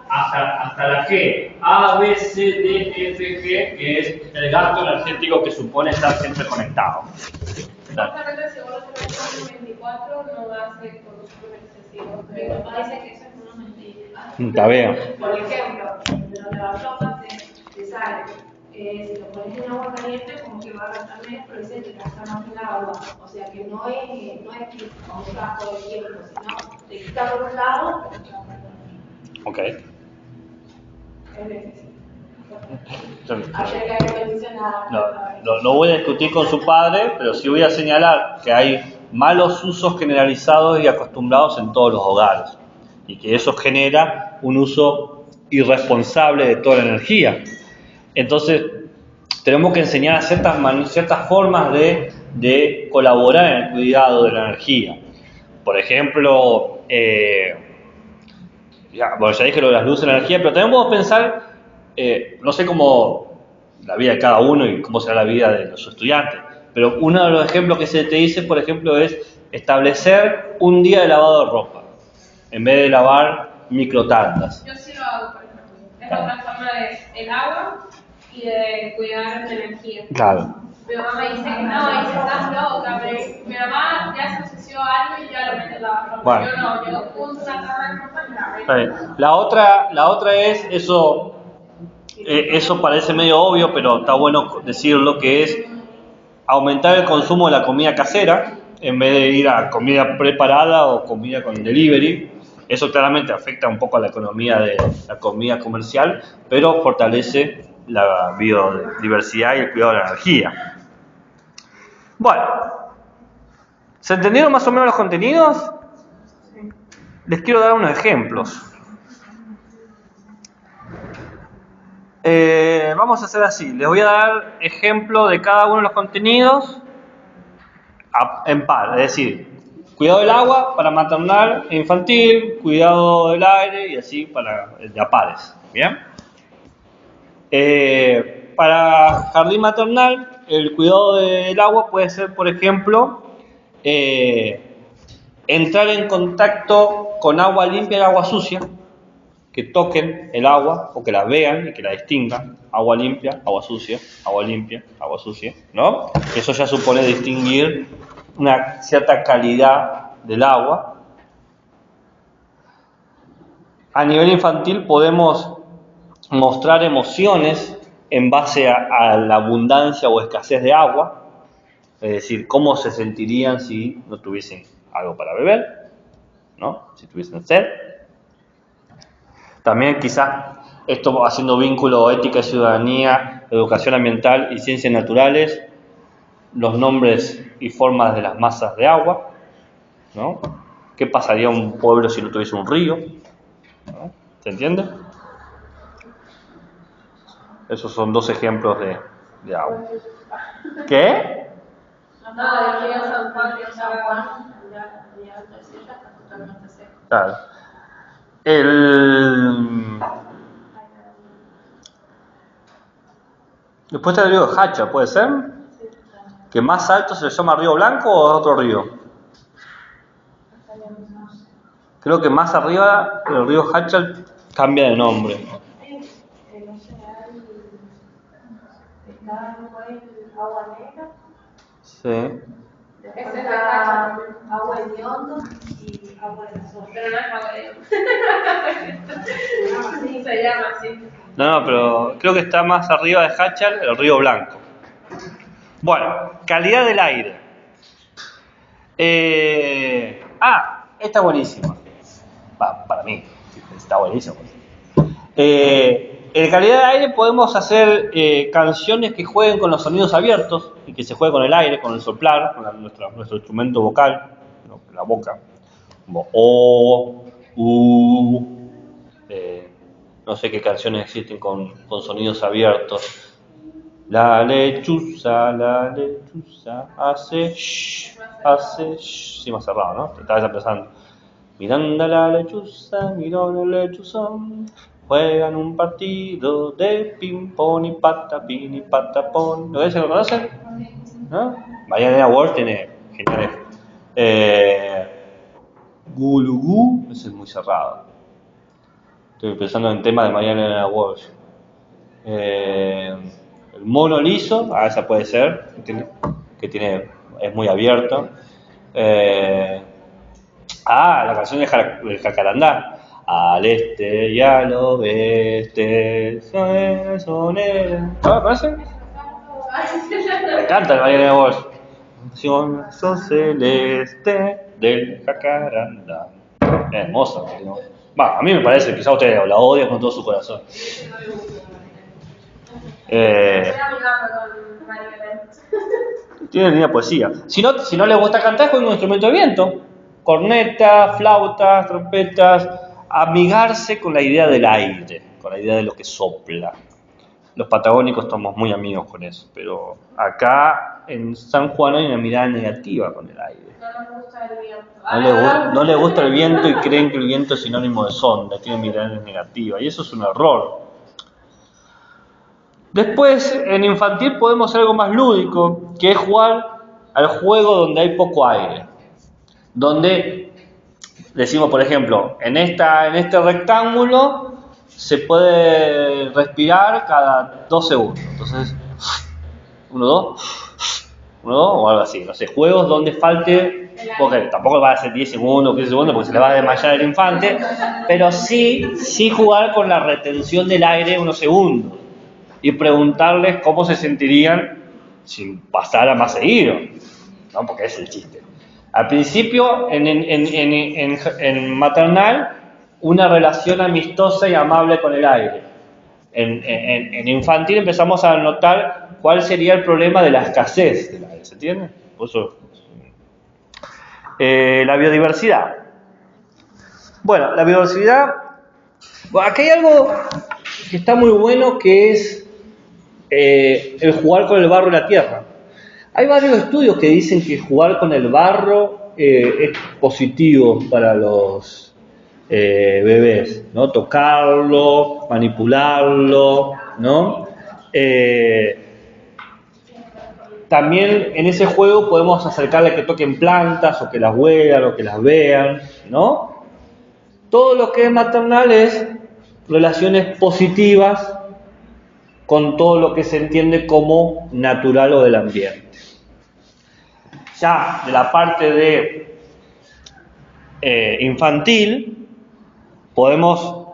hasta la G, A, B, C, D, F, G, que es el gasto energético que supone estar siempre conectado. Justamente si vos lo tenés en 24 no hace consumo excesivo. Mi papá dice que eso es una mentira. Está bien. Por ejemplo, de los lavarropas te sale. Si lo pones en agua caliente, como que va a gastar menos, pero dice que gasta más en agua. O sea que no es que un gasto de tiempo, sino te quita por un lado, pero te va a perder. Ok. Es necesario. Ayer que aire acondicionado. No voy a discutir con su padre, pero sí voy a señalar que hay malos usos generalizados y acostumbrados en todos los hogares. Y que eso genera un uso irresponsable de toda la energía. Entonces, tenemos que enseñar ciertas formas de de colaborar en el cuidado de la energía. Por ejemplo, ya dije lo de las luces de la energía, pero también podemos pensar, no sé cómo la vida de cada uno y cómo será la vida de los estudiantes, pero uno de los ejemplos que se te dice, por ejemplo, es establecer un día de lavado de ropa, en vez de lavar microtandas. Yo sí lo hago, por ejemplo. Es otra forma de el agua y de cuidar la energía. Claro. Mi mamá me dice que no, dice, estás loca. Mi mamá ya se asoció a algo y ya lo mete en la ropa. Bueno. Yo no, yo junto una taza de ropa y la Está bien. La otra es, eso parece medio obvio, pero está bueno decirlo, que es aumentar el consumo de la comida casera en vez de ir a comida preparada o comida con delivery. Eso claramente afecta un poco a la economía de la comida comercial, pero fortalece la biodiversidad y el cuidado de la energía. Bueno, ¿se entendieron más o menos los contenidos? Les quiero dar unos ejemplos. Vamos a hacer así, les voy a dar ejemplo de cada uno de los contenidos en par, es decir, cuidado del agua para maternal e infantil, cuidado del aire y así para de a pares, ¿bien? Para jardín maternal, el cuidado del agua puede ser, por ejemplo, entrar en contacto con agua limpia y agua sucia, que toquen el agua o que la vean y que la distingan, agua limpia, agua sucia, agua limpia, agua sucia, ¿no? Eso ya supone distinguir una cierta calidad del agua. A nivel infantil podemos mostrar emociones en base a la abundancia o escasez de agua, es decir, cómo se sentirían si no tuviesen algo para beber, ¿no? Si tuviesen sed. También quizás esto haciendo vínculo ética y ciudadanía, educación ambiental y ciencias naturales, los nombres y formas de las masas de agua, ¿no? ¿Qué pasaría a un pueblo si no tuviese un río? ¿No? ¿Se entiende? Esos son dos ejemplos de agua. ¿Qué? No, de Río San Juan, Río San Juan. Claro. Después está el río de Hacha, ¿puede ser? ¿Que más alto se le llama Río Blanco o es otro río? Creo que más arriba el río Hacha cambia de nombre. Agua negra, Sí. Ese es de Hacha. agua hedionda y agua de sol. Pero no es agua de se llama así. No, pero creo que está más arriba de Hachal el río Blanco. Bueno, calidad del aire. Esta buenísima. Para mí, está buenísimo. En calidad de aire podemos hacer canciones que jueguen con los sonidos abiertos y que se juegue con el aire, con el soplar, con nuestro instrumento vocal, ¿no? La boca, como o, no sé qué canciones existen con sonidos abiertos. La lechuza hace shh, sí, más cerrado, ¿no? Te estabas empezando. Miranda la lechuza, miró el lechuzón, juegan un partido de ping-pong y patapín y patapón. ¿Lo conocen? ¿No? Mariana Walsh tiene geniales. Gulugú, ese es muy cerrado. Estoy pensando en temas de Mariana Walsh. El mono liso, esa puede ser, es muy abierto. La canción del Jacarandá. Al este y al oeste, sonera. ¿Conocen? Me encanta el Mariana Walsh. Son celeste del Jacarandá. Es hermosa. A mí me parece, quizá ustedes la odian con todo su corazón. Tiene linda poesía. Si no les gusta cantar, con un instrumento de viento. Corneta, flautas, trompetas. Amigarse con la idea del aire, con la idea de lo que sopla. los patagónicos estamos muy amigos con eso, pero acá en San Juan hay una mirada negativa con el aire. No nos gusta el viento. No le gusta el viento y creen que el viento es sinónimo de sonda, tienen miradas negativas, y eso es un error. Después, en infantil podemos hacer algo más lúdico, que es jugar al juego donde hay poco aire. Donde decimos, por ejemplo, en este rectángulo se puede respirar cada 2 segundos. Entonces, 1, 2, o algo así. No sé, juegos donde falte, porque tampoco va a ser 10 segundos, 15 segundos, porque se le va a desmayar el infante, pero sí jugar con la retención del aire unos segundos y preguntarles cómo se sentirían si pasara más seguido, ¿no? Porque es el chiste. Al principio, en maternal, una relación amistosa y amable con el aire. En infantil empezamos a notar cuál sería el problema de la escasez del aire, ¿se entiende? Por eso, la biodiversidad. Bueno, la biodiversidad, aquí hay algo que está muy bueno, que es el jugar con el barro y la tierra. Hay varios estudios que dicen que jugar con el barro es positivo para los bebés, ¿no? Tocarlo, manipularlo, ¿no? También en ese juego podemos acercarle a que toquen plantas, o que las huelan, o que las vean, ¿no? Todo lo que es maternal es relaciones positivas con todo lo que se entiende como natural o del ambiente. Ya de la parte de infantil, podemos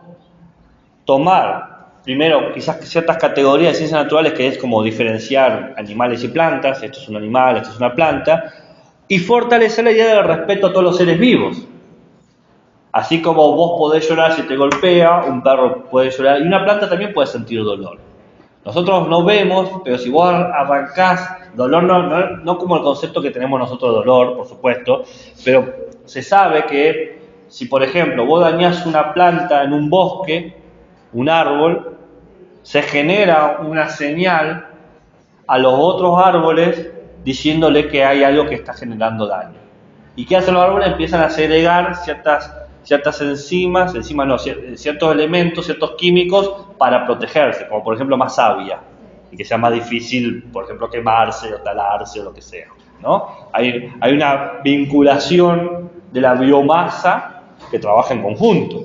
tomar primero quizás ciertas categorías de ciencias naturales, que es como diferenciar animales y plantas, esto es un animal, esto es una planta, y fortalecer la idea del respeto a todos los seres vivos. Así como vos podés llorar si te golpea, un perro puede llorar, y una planta también puede sentir dolor. Nosotros no vemos, pero si vos arrancás, dolor no como el concepto que tenemos nosotros de dolor, por supuesto, pero se sabe que si, por ejemplo, vos dañás una planta en un bosque, un árbol, se genera una señal a los otros árboles diciéndole que hay algo que está generando daño. ¿Y qué hacen los árboles? Empiezan a segregar ciertas enzimas, ciertos elementos, ciertos químicos para protegerse, como por ejemplo más savia, y que sea más difícil, por ejemplo, quemarse o talarse o lo que sea, ¿no? Hay una vinculación de la biomasa que trabaja en conjunto.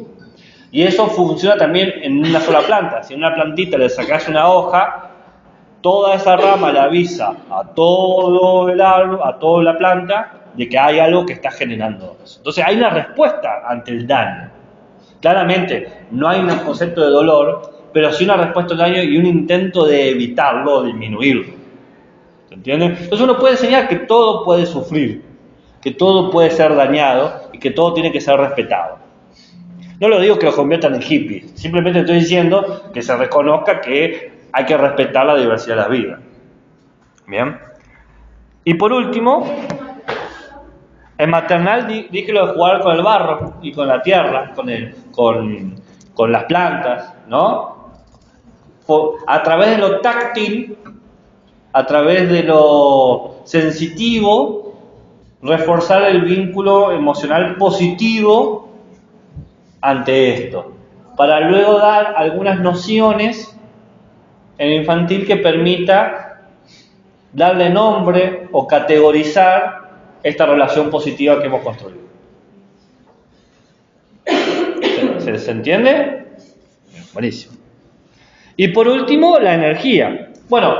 Y eso funciona también en una sola planta. Si en una plantita le sacás una hoja, toda esa rama le avisa a todo el árbol, a toda la planta, de que hay algo que está generando eso. Entonces hay una respuesta ante el daño. Claramente no hay un concepto de dolor, pero sí una respuesta al daño y un intento de evitarlo o disminuirlo. ¿Se entiende? Entonces uno puede enseñar que todo puede sufrir, que todo puede ser dañado y que todo tiene que ser respetado. No lo digo que lo conviertan en hippies, simplemente estoy diciendo que se reconozca que hay que respetar la diversidad de las vidas. Bien. Y por último, en maternal dije lo de jugar con el barro y con la tierra, con las plantas, ¿no? A través de lo táctil, a través de lo sensitivo, reforzar el vínculo emocional positivo ante esto, para luego dar algunas nociones en infantil que permita darle nombre o categorizar esta relación positiva que hemos construido. ¿Se entiende? Buenísimo. Y por último, la energía. Bueno,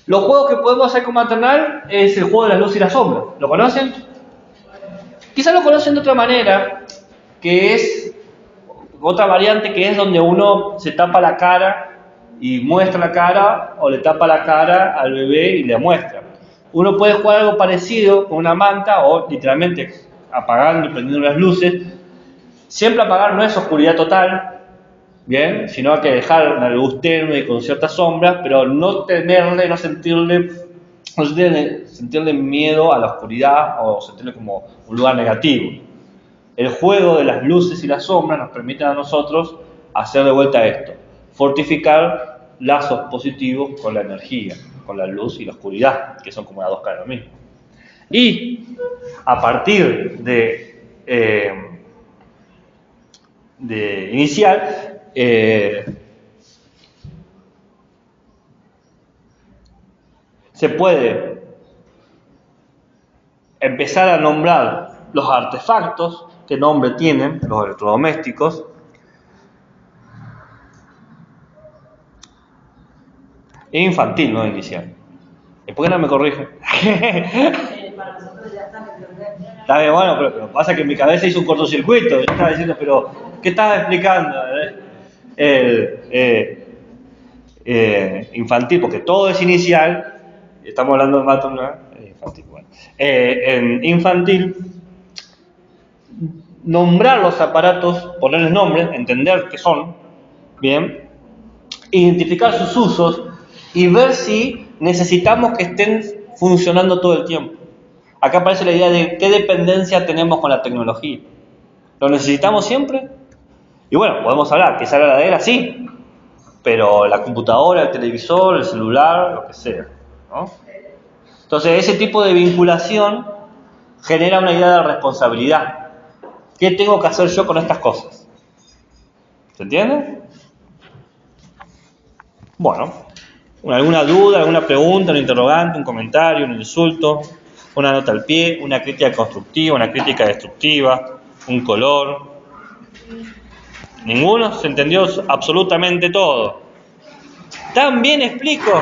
los juegos que podemos hacer con maternal es el juego de las luces y las sombras. ¿Lo conocen? Quizás lo conocen de otra manera, que es otra variante, que es donde uno se tapa la cara y muestra la cara, o le tapa la cara al bebé y le muestra. Uno puede jugar algo parecido con una manta, o literalmente apagando y prendiendo las luces. Siempre apagar no es oscuridad total, bien, sino hay que dejar una luz tenue y con ciertas sombras, pero no temerle, no sentirle miedo a la oscuridad o sentirle como un lugar negativo. El juego de las luces y las sombras nos permite a nosotros hacer de vuelta esto, fortificar lazos positivos con la energía, con la luz y la oscuridad, que son como las dos caras lo mismo. Y a partir de inicial, se puede empezar a nombrar los artefactos, qué nombre tienen los electrodomésticos. Es infantil, no inicial. ¿Y por qué no me corrige? Para nosotros ya está, ¿me entendés? Está bien, bueno, pero pasa que en mi cabeza hizo un cortocircuito. Yo estaba diciendo, pero, ¿qué estabas explicando? Infantil, porque todo es inicial. Estamos hablando de mato, ¿no? Infantil, bueno. En infantil, nombrar los aparatos, ponerles nombres, entender qué son, bien, identificar sus usos y ver si necesitamos que estén funcionando todo el tiempo. Acá aparece la idea de qué dependencia tenemos con la tecnología. ¿Lo necesitamos siempre? Y bueno, podemos hablar que esa heladera sí, pero la computadora, el televisor, el celular, lo que sea, ¿no? Entonces, ese tipo de vinculación genera una idea de responsabilidad. ¿Qué tengo que hacer yo con estas cosas? ¿Se entiende? Bueno, ¿alguna duda, alguna pregunta, un interrogante, un comentario, un insulto, una nota al pie, una crítica constructiva, una crítica destructiva, un color? ¿Ninguno? ¿Se entendió absolutamente todo? ¿También explico?